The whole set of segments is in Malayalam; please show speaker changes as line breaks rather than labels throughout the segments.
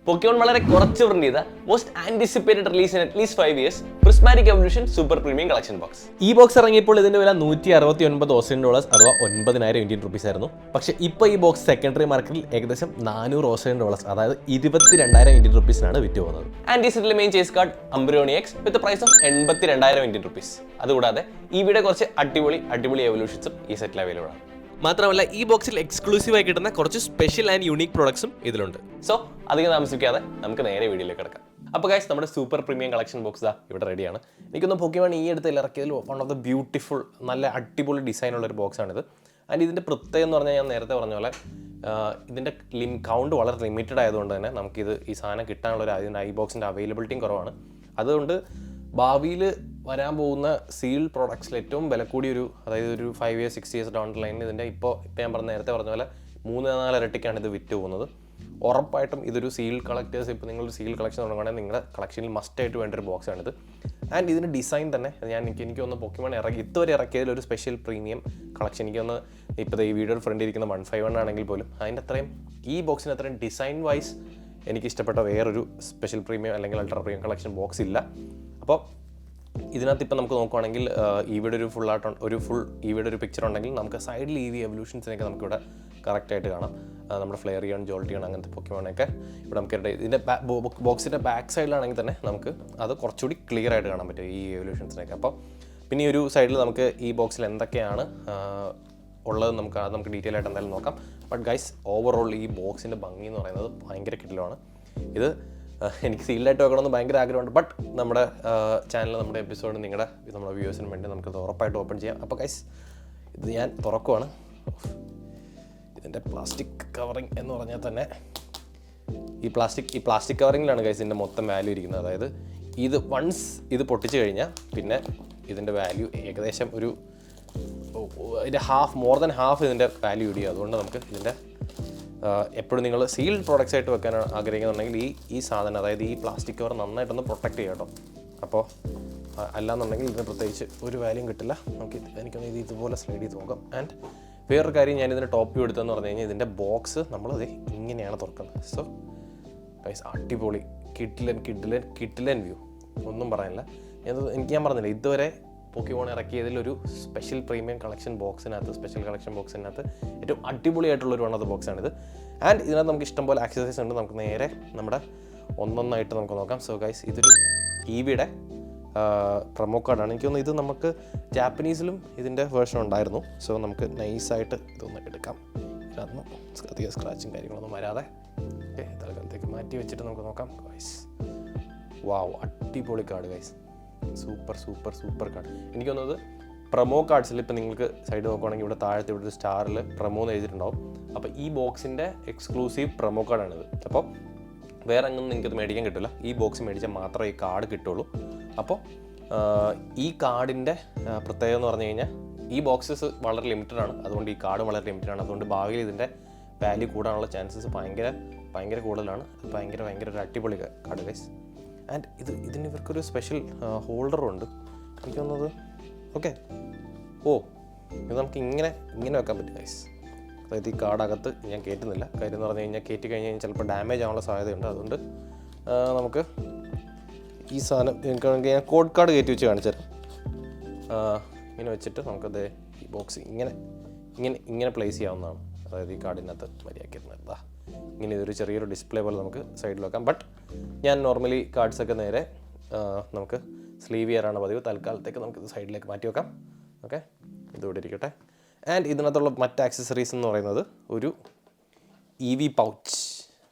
Pokemon വളരെ കുറച്ച് പ്രിന്റ് ചെയ്ത most anticipated release in at least 5 years prismatic evolution super premium collection box. ഈ ബോക്സ് ഇറങ്ങിയപ്പോൾ ഇതിന്റെ വില $169 അഥവാ 9,000 ഇന്ത്യൻ റുപ്പീസ് ആയിരുന്നു. പക്ഷേ ഇപ്പോൾ ഈ ബോക്സ് സെക്കൻഡറി മാർക്കറ്റിൽ ഏകദേശം $400 അതായത് 22,000 ഇന്ത്യൻ റുപ്പീസിനാണ് വിറ്റ് പോകുന്നത്. ആൻഡ് ഈ സെറ്റിലെ main chase card Umbreon ex with price of 82,000 Indian rupees. അതുകൂടാതെ ഇവിടെ കുറച്ച് അടിപൊളി എവല്യൂഷൻസും ഈ സെറ്റിൽ അവൈലബിൾ ആണ്. മാത്രമല്ല ഈ ബോക്സിൽ എക്സ്ക്ലൂസീവായി കിട്ടുന്ന കുറച്ച് സ്പെഷ്യൽ ആൻഡ് യൂണീക് പ്രോഡക്ട്സും ഇതിലുണ്ട്. സോ അധികം താമസിക്കാതെ നമുക്ക് നേരെ വീഡിയോയിലേക്ക് കിടക്കാം. അപ്പോൾ ഗൈസ് നമ്മുടെ സൂപ്പർ പ്രീമിയം കളക്ഷൻ ബോക്സ് ഇവിടെ റെഡിയാണ്. എനിക്കൊന്ന് Pokemon ഈ അടുത്ത് ഇറക്കിയതിൽ വൺ ഓഫ് ദ ബ്യൂട്ടിഫുൾ നല്ല അടിപൊളി ഡിസൈനുള്ള ഒരു ബോക്സാണിത്. ആൻഡ് ഇതിൻ്റെ പ്രത്യേകം എന്ന് പറഞ്ഞാൽ ഞാൻ നേരത്തെ പറഞ്ഞ പോലെ ഇതിൻ്റെ കൗണ്ട് വളരെ ലിമിറ്റഡ് ആയതുകൊണ്ട് തന്നെ നമുക്കിത് ഈ സാധനം കിട്ടാനുള്ള ഇതിൻ്റെ ഈ ബോക്സിൻ്റെ അവൈലബിലിറ്റിയും കുറവാണ്. അതുകൊണ്ട് ഭാവിയിൽ വരാൻ പോകുന്ന സീൽ പ്രോഡക്ട്സിൽ ഏറ്റവും വില കൂടിയൊരു അതായത് ഒരു 5 years 6 years ഡൗൺ ലൈനിൽ ഇതിൻ്റെ ഇപ്പോൾ ഞാൻ നേരത്തെ പറഞ്ഞ പോലെ 3-4 ഇരട്ടിക്കാണ് ഇത് വിറ്റ് പോകുന്നത്. ഉറപ്പായിട്ടും ഇതൊരു സീൽ കളക്ടേഴ്സ് ഇപ്പോൾ നിങ്ങളൊരു സീൽ കളക്ഷൻ തുടങ്ങുകയാണെങ്കിൽ നിങ്ങളുടെ കളക്ഷനിൽ മസ്റ്റായിട്ട് വേണ്ട ഒരു ബോക്സാണിത്. ആൻഡ് ഇതിൻ്റെ ഡിസൈൻ തന്നെ എനിക്ക് ഒന്ന് Pokemon ഇതുവരെ ഇറക്കിയതിൽ ഒരു സ്പെഷ്യൽ പ്രീമിയം കളക്ഷൻ എനിക്കൊന്ന് ഇപ്പോൾ ഈ വീഡിയോയുടെ ഫ്രണ്ട് ഇരിക്കുന്ന 151 ആണെങ്കിൽ പോലും അതിൻ്റെ അത്രയും ഈ ബോക്സിന് അത്രയും ഡിസൈൻ വൈസ് എനിക്ക് ഇഷ്ടപ്പെട്ട വേറൊരു സ്പെഷ്യൽ പ്രീമിയം അല്ലെങ്കിൽ അൾട്രാ പ്രീമിയം കളക്ഷൻ ബോക്സ് ഇല്ല. അപ്പോൾ ഇതിനകത്ത് ഇപ്പോൾ നമുക്ക് നോക്കുകയാണെങ്കിൽ ഇവിടെ ഒരു ഇവിടെ ഒരു പിക്ചർ ഉണ്ടെങ്കിൽ നമുക്ക് സൈഡിൽ എവല്യൂഷൻസിനൊക്കെ നമുക്കിവിടെ കറക്റ്റായിട്ട് കാണാം. നമ്മുടെ ഫ്ലെയറിയോൺ, ജോൾട്ടിയോൺ അങ്ങനത്തെ Pokemonൊക്കെ ഇവിടെ നമുക്ക് ഇതിൻ്റെ ബോക്സിൻ്റെ ബാക്ക് സൈഡിലാണെങ്കിൽ തന്നെ നമുക്ക് അത് കുറച്ചുകൂടി ക്ലിയർ ആയിട്ട് കാണാൻ പറ്റും ഈ എവല്യൂഷൻസിനൊക്കെ. അപ്പോൾ പിന്നെ ഈ ഒരു സൈഡിൽ നമുക്ക് ഈ ബോക്സിൽ എന്തൊക്കെയാണ് ഉള്ളത് നമുക്ക് ഡീറ്റെയിൽ ആയിട്ട് എന്തായാലും നോക്കാം. ബട്ട് ഗൈസ് ഓവറോൾ ഈ ബോക്സിൻ്റെ ഭംഗി എന്ന് പറയുന്നത് ഭയങ്കര കിടിലമാണ്. ഇത് എനിക്ക് സീലായിട്ട് വെക്കണമെന്ന് ഭയങ്കര ആഗ്രഹമുണ്ട്. ബട്ട് നമ്മുടെ ചാനൽ നമ്മുടെ എപ്പിസോഡ് നമ്മുടെ വ്യൂവേഴ്സിന് വേണ്ടി നമുക്കത് ഉറപ്പായിട്ട് ഓപ്പൺ ചെയ്യാം. അപ്പോൾ ഗൈസ് ഇത് ഞാൻ തുറക്കുവാണ്. ഇതിൻ്റെ പ്ലാസ്റ്റിക് കവറിങ് എന്ന് പറഞ്ഞാൽ തന്നെ ഈ പ്ലാസ്റ്റിക് കവറിങ്ങിലാണ് ഗൈസ് ഇതിൻ്റെ മൊത്തം വാല്യൂ ഇരിക്കുന്നത്. അതായത് ഇത് വൺസ് ഇത് പൊട്ടിച്ച് കഴിഞ്ഞാൽ പിന്നെ ഇതിൻ്റെ വാല്യൂ ഏകദേശം ഒരു മോർ ദാൻ ഹാഫ് ഇതിൻ്റെ വാല്യൂ ഇടിയും. അതുകൊണ്ട് നമുക്ക് ഇതിൻ്റെ എപ്പോഴും നിങ്ങൾ സീൽഡ് പ്രോഡക്റ്റ്സ് ആയിട്ട് വെക്കാൻ ആഗ്രഹിക്കുന്നുണ്ടെങ്കിൽ ഈ സാധനം അതായത് ഈ പ്ലാസ്റ്റിക് കവർ നന്നായിട്ടൊന്ന് പ്രൊട്ടക്ട് ചെയ്യാം കേട്ടോ. അപ്പോൾ അല്ലാന്നുണ്ടെങ്കിൽ ഇതിന് പ്രത്യേകിച്ച് ഒരു വാല്യൂം കിട്ടില്ല. എനിക്കൊന്ന് ഇതുപോലെ സ്ലൈഡ് ചെയ്ത് നോക്കാം. ആൻഡ് വേറൊരു കാര്യം ഞാനിതിൻ്റെ ടോപ്പ് വ്യൂ എടുത്തതെന്ന് പറഞ്ഞു കഴിഞ്ഞാൽ ഇതിൻ്റെ ബോക്സ് നമ്മളത് ഇങ്ങനെയാണ് തുറക്കുന്നത്. സോ ഗൈസ് അടിപൊളി കിഡിലൻ വ്യൂ, ഒന്നും പറയാനില്ല. ഞാൻ പറഞ്ഞില്ല ഇതുവരെ Pokemon ഇറക്കിയതിൽ ഒരു സ്പെഷ്യൽ പ്രീമിയം കളക്ഷൻ ബോക്സിനകത്ത് ഏറ്റവും അടിപൊളിയായിട്ടുള്ളൊരു വൺ ഓഫ് ദ ബോക്സാണിത്. ആൻഡ് ഇതിനകത്ത് നമുക്ക് ഇഷ്ടംപോലെ ആക്സസറീസ് ഉണ്ട്. നമുക്ക് നേരെ നമ്മുടെ ഒന്നൊന്നായിട്ട് നമുക്ക് നോക്കാം. സോ ഗൈസ് ഇതൊരു EVയുടെ പ്രൊമോ കാർഡാണ്. എനിക്ക് തോന്നുന്നു ഇത് നമുക്ക് ജാപ്പനീസിലും ഇതിൻ്റെ വേർഷൻ ഉണ്ടായിരുന്നു. സോ നമുക്ക് നൈസായിട്ട് ഇതൊന്ന് എടുക്കാം. ഇതിനകത്ത് അധികം സ്ക്രാച്ചും കാര്യങ്ങളൊന്നും വരാതെ തൽക്കാലത്തേക്ക് മാറ്റി വെച്ചിട്ട് നമുക്ക് നോക്കാം. ഗൈസ് വാവ്, അടിപൊളി കാർഡ് ഗൈസ്, സൂപ്പർ കാർഡ്. എനിക്ക് തോന്നുന്നത് പ്രൊമോ കാർഡ്സിൽ ഇപ്പോൾ നിങ്ങൾക്ക് സൈഡ് നോക്കുകയാണെങ്കിൽ ഇവിടെ താഴത്തെ ഇവിടെ ഒരു സ്റ്റാറിൽ പ്രൊമോ എന്ന് എഴുതിയിട്ടുണ്ടാവും. അപ്പോൾ ഈ ബോക്സിൻ്റെ എക്സ്ക്ലൂസീവ് പ്രൊമോ കാർഡാണിത്. അപ്പോൾ വേറെ എങ്ങും നിങ്ങൾക്കത് മേടിക്കാൻ കിട്ടില്ല. ഈ ബോക്സ് മേടിച്ചാൽ മാത്രമേ ഈ കാർഡ് കിട്ടുള്ളൂ. അപ്പോൾ ഈ കാർഡിൻ്റെ പ്രത്യേകത എന്ന് പറഞ്ഞു കഴിഞ്ഞാൽ ഈ ബോക്സസ് വളരെ ലിമിറ്റഡ് ആണ്. അതുകൊണ്ട് ഈ കാർഡ് വളരെ ലിമിറ്റഡ് ആണ്. അതുകൊണ്ട് ഭാവിയിൽ ഇതിൻ്റെ വാല്യൂ കൂടാനുള്ള ചാൻസസ് ഭയങ്കര കൂടുതലാണ്. ഭയങ്കര ഒരു അടിപൊളി കാർഡ് ഗൈസ്. ആൻഡ് ഇതിന് ഇവർക്കൊരു സ്പെഷ്യൽ ഹോൾഡറും ഉണ്ട്. എനിക്ക് തോന്നുന്നത് ഇത് നമുക്ക് ഇങ്ങനെ വെക്കാൻ പറ്റും ഗൈസ്. അതായത് ഈ കാർഡകത്ത് ഞാൻ കയറ്റുന്നില്ല. കാര്യം എന്ന് പറഞ്ഞു കഴിഞ്ഞാൽ കയറ്റി കഴിഞ്ഞ് കഴിഞ്ഞാൽ ചിലപ്പോൾ ഡാമേജ് ആവാനുള്ള സാധ്യതയുണ്ട്. അതുകൊണ്ട് നമുക്ക് ഈ സാധനം എനിക്കാണെങ്കിൽ ഞാൻ കോഡ് കാർഡ് കയറ്റി വെച്ച് കാണിച്ചു തരാം. ഇങ്ങനെ വെച്ചിട്ട് നമുക്കത് ഈ ബോക്സ് ഇങ്ങനെ പ്ലേസ് ചെയ്യാവുന്നതാണ്. അതായത് ഈ കാർഡിനകത്ത് മര്യാദയ്ക്ക് ഇങ്ങനെ ഇതൊരു ചെറിയൊരു ഡിസ്പ്ലേ പോലെ നമുക്ക് സൈഡിൽ വെക്കാം. ബട്ട് ഞാൻ നോർമലി കാർഡ്സൊക്കെ നേരെ നമുക്ക് സ്ലീവ് ചെയ്യാറാണ് പതിവ്. തൽക്കാലത്തേക്ക് നമുക്കിത് സൈഡിലേക്ക് മാറ്റി വെക്കാം. ഓക്കെ, ഇതുകൂടെ ഇരിക്കട്ടെ. ആൻഡ് ഇതിനകത്തുള്ള മറ്റ് ആക്സസറീസ് എന്ന് പറയുന്നത് ഒരു EV പൗച്ച്.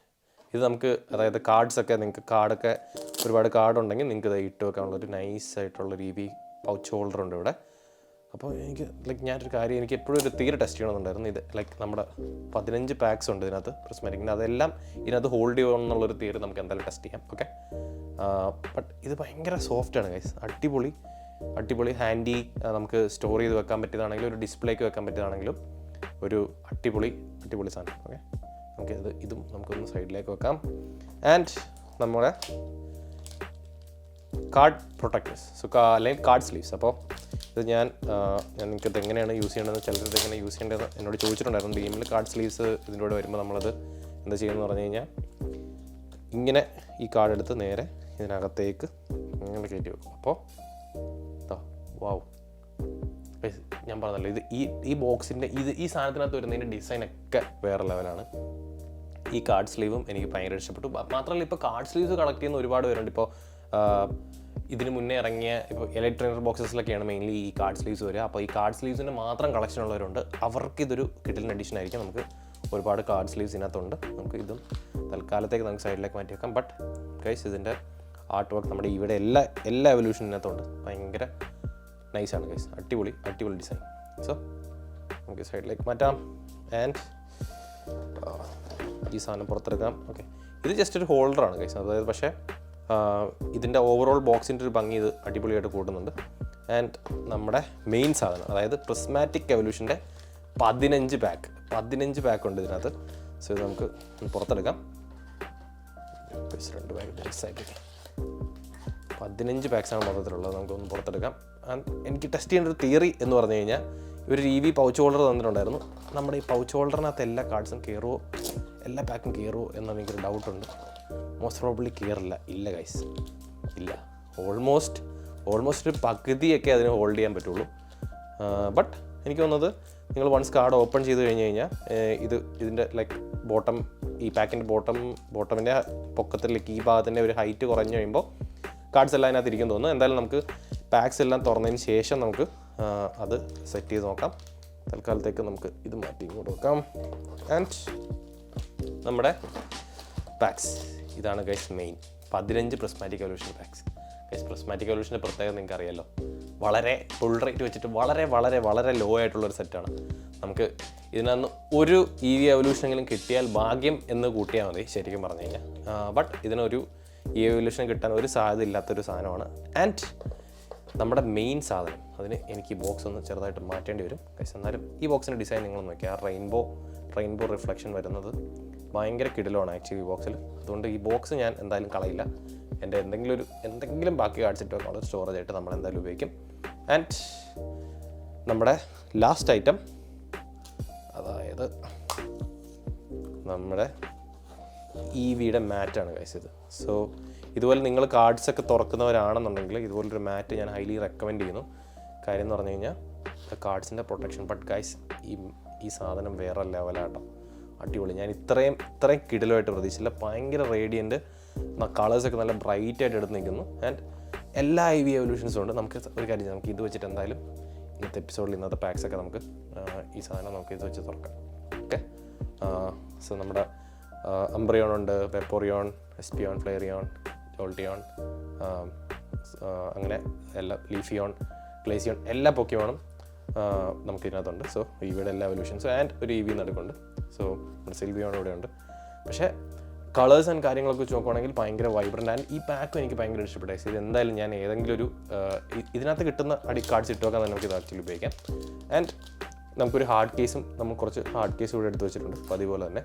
ഇത് നമുക്ക് അതായത് കാർഡ്സൊക്കെ നിങ്ങൾക്ക് ഒരുപാട് കാർഡുണ്ടെങ്കിൽ നിങ്ങൾക്ക് ഇത് ഇട്ട് വെക്കാനുള്ളൊരു നൈസായിട്ടുള്ളൊരു EV പൗച്ച് ഹോൾഡറുണ്ട് ഇവിടെ. അപ്പോൾ ഞാനൊരു കാര്യം എനിക്ക് എപ്പോഴും ഒരു തീരെ ടെസ്റ്റ് ചെയ്യണമെന്നുണ്ടായിരുന്നു. ഇത് നമ്മുടെ 15 പാക്സ് ഉണ്ട് ഇതിനകത്ത് പ്രിസ്മാറ്റിക്കിൻ്റെ. അതെല്ലാം ഇതിനകത്ത് ഹോൾഡ് ചെയ്യണമെന്നുള്ളൊരു തിയറി നമുക്ക് എന്തായാലും ടെസ്റ്റ് ചെയ്യാം. ഓക്കെ, ബട്ട് ഇത് ഭയങ്കര സോഫ്റ്റാണ് ഗൈസ്. അടിപൊളി ഹാൻഡി, നമുക്ക് സ്റ്റോർ ചെയ്ത് വെക്കാൻ പറ്റിയതാണെങ്കിലും ഒരു ഡിസ്പ്ലേക്ക് വെക്കാൻ പറ്റിയതാണെങ്കിലും ഒരു അടിപൊളി സാധനം. ഓക്കെ, ഇതും നമുക്കൊന്ന് സൈഡിലേക്ക് വെക്കാം. ആൻഡ് നമ്മുടെ കാർഡ് പ്രൊട്ടക്ടേഴ്സ്, അല്ലെങ്കിൽ കാർഡ് സ്ലീവ്സ്. അപ്പോൾ ഇത് ഞാൻ എനിക്കത് എങ്ങനെയാണ് യൂസ് ചെയ്യേണ്ടതെന്ന് ചിലത് എങ്ങനെ യൂസ് ചെയ്യേണ്ടതെന്ന് എന്നോട് ചോദിച്ചിട്ടുണ്ടായിരുന്നു. ഗെയിമിൽ കാർഡ് സ്ലീവ്സ് ഇതിൻ്റെ കൂടെ വരുമ്പോൾ നമ്മളത് എന്താ ചെയ്യുമെന്ന് പറഞ്ഞു കഴിഞ്ഞാൽ ഇങ്ങനെ ഈ കാർഡ് എടുത്ത് നേരെ ഇതിനകത്തേക്ക് ഇങ്ങനെ കയറ്റി വെക്കും. അപ്പോൾ വാവ്, ഞാൻ പറഞ്ഞല്ലോ ഇത് ഈ ബോക്സിൻ്റെ ഈ സാധനത്തിനകത്ത് വരുന്നതിൻ്റെ ഡിസൈനൊക്കെ വേറെ ലെവലാണ്. ഈ കാർഡ് സ്ലീവും എനിക്ക് ഭയങ്കര ഇഷ്ടപ്പെട്ടു. മാത്രമല്ല ഇപ്പോൾ കാർഡ് സ്ലീവ്സ് കളക്ട് ചെയ്യുന്ന ഒരുപാട് പേരുണ്ട്. ഇപ്പോൾ ഇതിന് മുന്നേ ഇറങ്ങിയ ഇപ്പോൾ ഇലക്ട്രോണിക് ബോക്സസിലൊക്കെയാണ് മെയിൻലി ഈ കാർഡ് സ്ലീവ്സ് വരിക. അപ്പോൾ ഈ കാർഡ് സ്ലീവ്സിൻ്റെ മാത്രം കളക്ഷൻ ഉള്ളവരുണ്ട്. അവർക്കിതൊരു കിടിലൻ എഡിഷൻ ആയിരിക്കും. നമുക്ക് ഒരുപാട് കാർഡ് സ്ലീവ്സ് ഇതിനകത്തുണ്ട്. നമുക്ക് ഇതും തൽക്കാലത്തേക്ക് നമുക്ക് സൈഡിലേക്ക് മാറ്റി വെക്കാം. ബട്ട് ഗൈസ് ഇതിൻ്റെ ആർട്ട് വർക്ക് നമ്മുടെ ഇവിടെ എല്ലാ എവല്യൂഷനകത്തുണ്ട്. ഭയങ്കര നൈസാണ് ഗൈസ്, അടിപൊളി ഡിസൈൻ. സോ നമുക്ക് സൈഡിലേക്ക് മാറ്റാം. ആൻഡ് ഈ സാധനം പുറത്തെടുക്കാം. ഓക്കെ, ഇത് ജസ്റ്റ് ഒരു ഹോൾഡറാണ് ഗൈസ്. അതായത് പക്ഷേ ഇതിൻ്റെ ഓവറോൾ ബോക്സിൻ്റെ ഒരു ഭംഗി ഇത് അടിപൊളിയായിട്ട് കൂട്ടുന്നുണ്ട്. ആൻഡ് നമ്മുടെ മെയിൻ സാധനം, അതായത് പ്രിസ്മാറ്റിക് എവല്യൂഷൻ്റെ 15 പാക്ക് ഉണ്ട് ഇതിനകത്ത്. സോ ഇത് നമുക്ക് പുറത്തെടുക്കാം. 2 ബാഗ് നൈസായിട്ട് 15 പാക്സാണ് മൊത്തത്തിലുള്ളത്. നമുക്കൊന്ന് പുറത്തെടുക്കാം. ആൻഡ് എനിക്ക് ടെസ്റ്റ് ചെയ്യേണ്ട ഒരു തിയറി എന്ന് പറഞ്ഞു കഴിഞ്ഞാൽ ഒരു EV പൗച്ച് ഹോൾഡർ തന്നിട്ടുണ്ടായിരുന്നു. നമ്മുടെ ഈ പൗച്ച് ഹോൾഡറിനകത്ത് എല്ലാ കാർഡ്സും കയറുമോ, എല്ലാ പാക്കും കയറുമോ എന്നൊരു എനിക്കൊരു ഡൗട്ടുണ്ട്. മോസ്റ്റ് പ്രോബബ്ലി കയറില്ല. ഇല്ല ഗൈസ്, ഇല്ല. ഓൾമോസ്റ്റ് ഒരു പകുതിയൊക്കെ അതിന് ഹോൾഡ് ചെയ്യാൻ പറ്റുള്ളൂ. ബട്ട് എനിക്ക് തോന്നുന്നത് നിങ്ങൾ വൺസ് കാർഡ് ഓപ്പൺ ചെയ്ത് കഴിഞ്ഞ് കഴിഞ്ഞാൽ ഇതിൻ്റെ ലൈക്ക് ഈ പാക്കിൻ്റെ ബോട്ടമിൻ്റെ പൊക്കത്തിലേക്ക് ഈ ഭാഗത്തിൻ്റെ ഒരു ഹൈറ്റ് കുറഞ്ഞു കഴിയുമ്പോൾ കാർഡ്സ് എല്ലാം അതിനകത്ത് ഇരിക്കും തോന്നുന്നു. എന്തായാലും നമുക്ക് പാക്സ് എല്ലാം തുറന്നതിന് ശേഷം നമുക്ക് അത് സെറ്റ് ചെയ്ത് നോക്കാം. തൽക്കാലത്തേക്ക് നമുക്ക് ഇത് മാറ്റി ഇങ്ങോട്ട് വെക്കാം. ആൻഡ് നമ്മുടെ പാക്സ് ഇതാണ് guys main 15 prismatic evolution packs. Guys prismatic എവല്യൂഷൻ്റെ പ്രത്യേകത നിങ്ങൾക്ക് അറിയാമല്ലോ, വളരെ ഫുൾ റേറ്റ് വെച്ചിട്ട് വളരെ ലോ ആയിട്ടുള്ളൊരു സെറ്റാണ്. നമുക്ക് ഇതിനകത്ത് ഒരു EV എവല്യൂഷനെങ്കിലും കിട്ടിയാൽ ഭാഗ്യം എന്ന് കൂട്ടിയാൽ മതി ശരിക്കും പറഞ്ഞു കഴിഞ്ഞാൽ. ബട്ട് ഇതിനൊരു EV എവല്യൂഷൻ കിട്ടാൻ ഒരു സാധ്യത ഇല്ലാത്തൊരു സാധനമാണ്. ആൻഡ് നമ്മുടെ മെയിൻ സാധനം, അതിന് എനിക്ക് ഈ ബോക്സ് ഒന്ന് ചെറുതായിട്ട് മാറ്റേണ്ടി വരും ഗൈസ്. എന്നാലും ഈ ബോക്സിൻ്റെ ഡിസൈൻ നിങ്ങൾ നോക്കിയാൽ റെയിൻബോ റിഫ്ലക്ഷൻ വരുന്നത് ഭയങ്കര കിടിലമാണ് ആക്ച്വലി ഈ ബോക്സിൽ. അതുകൊണ്ട് ഈ ബോക്സ് ഞാൻ എന്തായാലും കളയില്ല. എൻ്റെ എന്തെങ്കിലും ബാക്കി കാർഡ്സ് ഇട്ട് വെക്കാനുള്ള സ്റ്റോറേജ് ആയിട്ട് നമ്മൾ എന്തായാലും ഉപയോഗിക്കും. ആൻഡ് നമ്മുടെ ലാസ്റ്റ് ഐറ്റം, അതായത് നമ്മുടെ EVയുടെ മാറ്റാണ് ഗൈസ് ഇത്. സോ ഇതുപോലെ നിങ്ങൾ കാർഡ്സൊക്കെ തുറക്കുന്നവരാണെന്നുണ്ടെങ്കിൽ ഇതുപോലൊരു മാറ്റ് ഞാൻ ഹൈലി റെക്കമെൻഡ് ചെയ്യുന്നു. കാര്യം എന്ന് പറഞ്ഞു കഴിഞ്ഞാൽ കാർഡ്സിൻ്റെ പ്രൊട്ടക്ഷൻ. ബട്ട് ഗൈസ് ഈ സാധനം വേറെ ലെവലാട്ടോ, അടിപൊളി. ഞാൻ ഇത്രയും കിടിലുമായിട്ട് പ്രതീക്ഷിച്ചില്ല. ഭയങ്കര റേഡിയൻറ്റ്, കളേഴ്സൊക്കെ നല്ല ബ്രൈറ്റ് ആയിട്ട് എടുത്ത് നിൽക്കുന്നു. ആൻഡ് എല്ലാ EV എവല്യൂഷൻസും ഉണ്ട്. നമുക്ക് ഒരു കാര്യം ചെയ്യാം, നമുക്ക് ഇത് വെച്ചിട്ട് എന്തായാലും ഇന്നത്തെ പാക്സൊക്കെ നമുക്ക് ഈ സാധനം നമുക്ക് ഇത് വെച്ച് തുറക്കാം. ഓക്കെ, സോ നമ്മുടെ അംബ്രിയോൺ ഉണ്ട്, വെപ്പോറിയോൺ, എസ്പിയോൺ, ഫ്ലെയറിയോൺ, ജോൾട്ടിയോൺ, അങ്ങനെ എല്ലാ ലീഫിയോൺ, ഗ്ലേസിയോൺ, എല്ലാ പൊക്കിയോണും നമുക്കിതിനകത്തുണ്ട്. സോ EVയുടെ എല്ലാ എവല്യൂഷൻസും ആൻഡ് ഒരു EV നടുക്കുണ്ട്. സോ നമ്മുടെ സിൽവിയോൺ ഇവിടെ ഉണ്ട്. പക്ഷേ കളേഴ്സ് ആൻഡ് കാര്യങ്ങളൊക്കെ വെച്ച് നോക്കുകയാണെങ്കിൽ ഭയങ്കര വൈബ്രൻ്റ്. ആൻഡ് ഈ പാക്കും എനിക്ക് ഭയങ്കര ഇഷ്ടപ്പെട്ടു. ഇത് എന്തായാലും ഞാൻ ഏതെങ്കിലും ഒരു ഇതിനകത്ത് കിട്ടുന്ന കാർഡ്സ് ഇട്ട് വെക്കാൻ തന്നെ നമുക്ക് ഇത് ആക്ച്വലി ഉപയോഗിക്കാം. ആൻഡ് നമുക്കൊരു ഹാർഡ് കേസും കുറച്ച് ഹാർഡ് കേസ് ഇവിടെ എടുത്ത് വെച്ചിട്ടുണ്ട്. അപ്പോൾ അതുപോലെ തന്നെ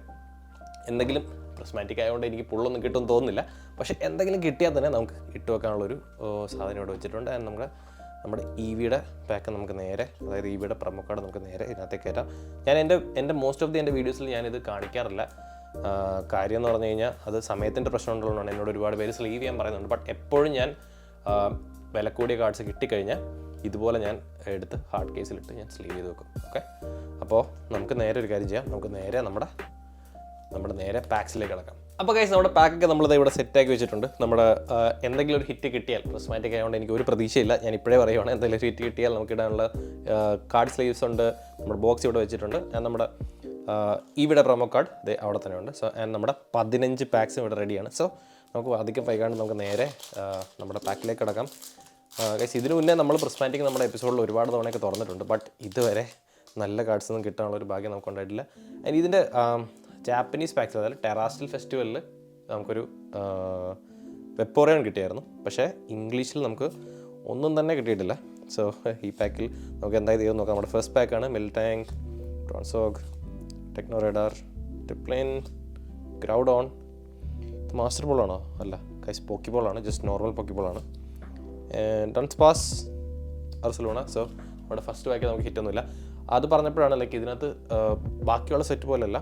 എന്തെങ്കിലും പ്രിസ്മാറ്റിക് ആയതുകൊണ്ട് എനിക്ക് പുള്ളൊന്നും കിട്ടുമെന്ന് തോന്നുന്നില്ല. പക്ഷേ എന്തെങ്കിലും കിട്ടിയാൽ തന്നെ നമുക്ക് ഇട്ട് വെക്കാനുള്ളൊരു സാധനം ഇവിടെ വെച്ചിട്ടുണ്ട്. ആൻഡ് നമ്മുടെ EVയുടെ പാക്ക് നമുക്ക് നേരെ, അതായത് EVയുടെ പ്രൊമോ കാർഡ് നമുക്ക് നേരെ ഇതിനകത്തേക്ക് കയറ്റാം. ഞാൻ എൻ്റെ മോസ്റ്റ് ഓഫ് എൻ്റെ വീഡിയോസിൽ ഞാനിത് കാണിക്കാറില്ല. കാര്യം എന്ന് പറഞ്ഞു കഴിഞ്ഞാൽ അത് സമയത്തിൻ്റെ പ്രശ്നം ഉള്ളതുകൊണ്ടാണ്. എന്നോട് ഒരുപാട് പേര് സ്ലീവ് ചെയ്യാൻ പറയുന്നുണ്ട്. ബട്ട് എപ്പോഴും ഞാൻ വില കൂടിയ കാർഡ്സ് കിട്ടിക്കഴിഞ്ഞാൽ ഇതുപോലെ ഞാൻ എടുത്ത് ഹാർഡ് കേസിലിട്ട് ഞാൻ സ്ലീവ് ചെയ്ത് വെക്കും. ഓക്കെ, അപ്പോൾ നമുക്ക് നേരെ ഒരു കാര്യം ചെയ്യാം. നമുക്ക് നേരെ നമ്മുടെ പാക്സിലേക്ക് കിടക്കാം. അപ്പോൾ ഗൈസ് നമ്മുടെ പാക്കൊക്കെ നമ്മളിത് ഇവിടെ സെറ്റാക്കി വെച്ചിട്ടുണ്ട്. നമ്മുടെ എന്തെങ്കിലും ഒരു ഹിറ്റ് കിട്ടിയാൽ, പ്രിസ്മാറ്റിക് ആയതുകൊണ്ട് എനിക്ക് ഒരു പ്രതീക്ഷയില്ല, ഞാൻ ഇപ്പോഴേ പറയുവാണ്, എന്തെങ്കിലും ഒരു ഹിറ്റ് കിട്ടിയാൽ നമുക്ക് ഇടാനുള്ള കാർഡ് സ്ലീവ്സ് ഉണ്ട്. നമ്മുടെ ബോക്സ് ഇവിടെ വെച്ചിട്ടുണ്ട്. നമ്മുടെ EVയുടെ പ്രൊമോ കാർഡ് ഇത് അവിടെ തന്നെ ഉണ്ട്. സോ ആൻഡ് നമ്മുടെ 15 പാക്സും ഇവിടെ റെഡിയാണ്. സോ നമുക്ക് അധികം വൈകാണ്ട് നമുക്ക് നേരെ നമ്മുടെ പാക്കിലേക്ക് കിടക്കാം. ഗൈസ് ഇതിന് മുന്നേ നമ്മൾ പ്രിസ്മാറ്റിക് നമ്മുടെ എപ്പിസോഡിൽ ഒരുപാട് തവണയൊക്കെ തുറന്നിട്ടുണ്ട്. ബട്ട് ഇതുവരെ നല്ല കാർഡ്സ് ഒന്നും കിട്ടാനുള്ള ഒരു ഭാഗ്യം നമുക്ക് ഉണ്ടായിട്ടില്ല. ആൻഡ് ഇതിൻ്റെ ജാപ്പനീസ് പാക്സ്, അതായത് ടെറാസ്റ്റിൽ ഫെസ്റ്റിവലിൽ നമുക്കൊരു വെപ്പോറിയോൺ കിട്ടിയായിരുന്നു. പക്ഷേ ഇംഗ്ലീഷിൽ നമുക്ക് ഒന്നും തന്നെ കിട്ടിയിട്ടില്ല. സോ ഈ പാക്കിൽ നമുക്ക് എന്തായാലും ചെയ്ത് നോക്കാം. നമ്മുടെ ഫസ്റ്റ് പാക്കാണ് മിൽടാങ്ക്, ട്രോൺസോഗ്, techno radar, Dipplin, Groudon. Master ബോളാണോ? അല്ല കൈസ്, പോക്കിബോളാണ്. ജസ്റ്റ് നോർമൽ പോക്കിബോളാണ്. Dunsparce, Ursaluna. സോ നമ്മുടെ ഫസ്റ്റ് പാക്ക് നമുക്ക് ഹിറ്റൊന്നുമില്ല. അത് പറഞ്ഞപ്പോഴാണ് ലൈക്ക് ഇതിനകത്ത് ബാക്കിയുള്ള സെറ്റ് പോലെയല്ല,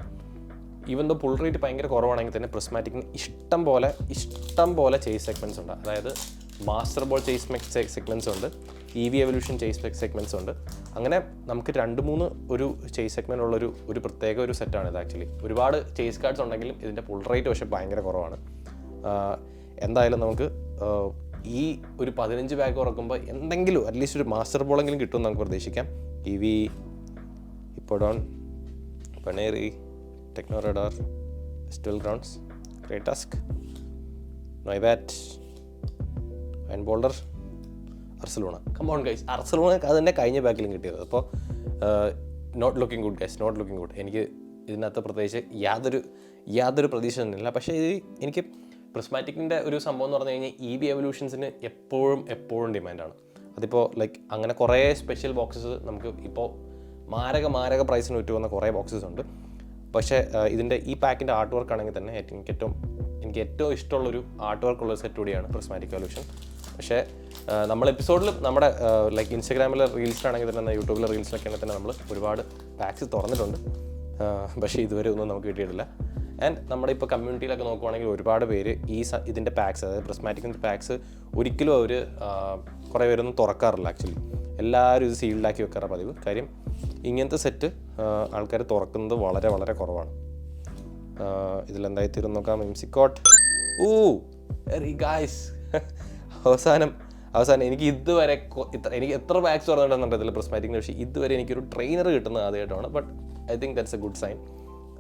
ഈവൻ ദോ പുൾ റേറ്റ് ഭയങ്കര കുറവാണെങ്കിൽ തന്നെ പ്രിസ്മാറ്റിക്കിന് ഇഷ്ടം പോലെ ചേസ് സെഗ്മെൻറ്റ്സ് ഉണ്ട്. അതായത് മാസ്റ്റർ ബോൾ ചേസ് സെഗ്മെൻറ്റ്സ് ഉണ്ട്, EV എവല്യൂഷൻ ചേസ് സെഗ്മെൻറ്റ്സ് ഉണ്ട്. അങ്ങനെ നമുക്ക് 2-3 ഒരു ചേസ് സെഗ്മെൻ്റ് ഉള്ളൊരു പ്രത്യേക ഒരു സെറ്റാണ് ഇത്. ആക്ച്വലി ഒരുപാട് ചേസ് കാർഡ്സ് ഉണ്ടെങ്കിലും ഇതിൻ്റെ പുൾ റേറ്റ് പക്ഷേ ഭയങ്കര കുറവാണ്. എന്തായാലും നമുക്ക് ഈ ഒരു 15 ബാഗ് ഉറക്കുമ്പോൾ എന്തെങ്കിലും അറ്റ്ലീസ്റ്റ് ഒരു മാസ്റ്റർ ബോളെങ്കിലും കിട്ടുമെന്ന് നമുക്ക് പ്രതീക്ഷിക്കാം. EV, ഇപ്പോഡോൺ, പനേറി, ടെക്നോ റഡാർ, ഫെസ്റ്റിവൽ ഗ്രൗണ്ട്സ്, ക്രേറ്റാസ്ക്, Noibat, iron boulder, Ursaluna. Come on guys, അർസലോണക്ക് അത് തന്നെ കഴിഞ്ഞ ബാക്കിലും കിട്ടിയത്. അപ്പോൾ not looking good guys, not looking good. എനിക്ക് ഇതിനകത്ത് പ്രത്യേകിച്ച് യാതൊരു പ്രതീക്ഷ ഒന്നുമില്ല. പക്ഷേ ഇത് എനിക്ക് പ്രിസ്മാറ്റിക്കിൻ്റെ ഒരു സംഭവം എന്ന് പറഞ്ഞു കഴിഞ്ഞാൽ EV എവല്യൂഷൻസിന് എപ്പോഴും ഡിമാൻഡാണ്. അതിപ്പോൾ ലൈക്ക് അങ്ങനെ കുറേ സ്പെഷ്യൽ ബോക്സസ് നമുക്ക് ഇപ്പോൾ മാരക പ്രൈസിന് വിറ്റുവന്ന കുറേ ബോക്സസ് ഉണ്ട്. പക്ഷേ ഇതിൻ്റെ ഈ പാക്കിൻ്റെ ആർട്ട് വർക്ക് ആണെങ്കിൽ തന്നെ എനിക്ക് ഏറ്റവും ഇഷ്ടമുള്ളൊരു ആർട്ട് വർക്കുള്ള സെറ്റ് കൂടിയാണ് പ്രിസ്മാറ്റിക് എവല്യൂഷൻ. പക്ഷേ നമ്മൾ എപ്പിസോഡിൽ നമ്മുടെ ലൈക്ക് ഇൻസ്റ്റാഗ്രാമിലെ റീൽസിലാണെങ്കിൽ തന്നെ യൂട്യൂബിലെ റീൽസിലൊക്കെ ആണെങ്കിൽ തന്നെ നമ്മൾ ഒരുപാട് പാക്സ് തുറന്നിട്ടുണ്ട്. പക്ഷേ ഇതുവരെ ഒന്നും നമുക്ക് കിട്ടിയിട്ടില്ല. ആൻഡ് നമ്മുടെ ഇപ്പോൾ കമ്മ്യൂണിറ്റിയിലൊക്കെ നോക്കുവാണെങ്കിൽ ഒരുപാട് പേര് ഇതിൻ്റെ പാക്സ്, അതായത് പ്രിസ്മാറ്റിക്കിൻ്റെ പാക്സ് ഒരിക്കലും അവർ കുറേ പേരൊന്നും തുറക്കാറില്ല. ആക്ച്വലി എല്ലാവരും ഇത് സീൽഡാക്കി വെക്കാറ് പതിവ്. കാര്യം ഇങ്ങനത്തെ സെറ്റ് ആൾക്കാർ തുറക്കുന്നത് വളരെ കുറവാണ്. ഇതിലെന്തായി തീരും നോക്കാം. മിംസിക്കോട്ട്, ഗായ്സ്, അവസാനം എനിക്ക് ഇതുവരെ എനിക്ക് എത്ര പാക്സ് തുറന്നിട്ടുണ്ടെന്നുണ്ട് ഇതിൽ പ്രിസ്മാറ്റിക്കിൻ്റെ. പക്ഷേ ഇതുവരെ എനിക്കൊരു ട്രെയിനർ കിട്ടുന്നത് ആദ്യമായിട്ടാണ്. But I think that's a good sign.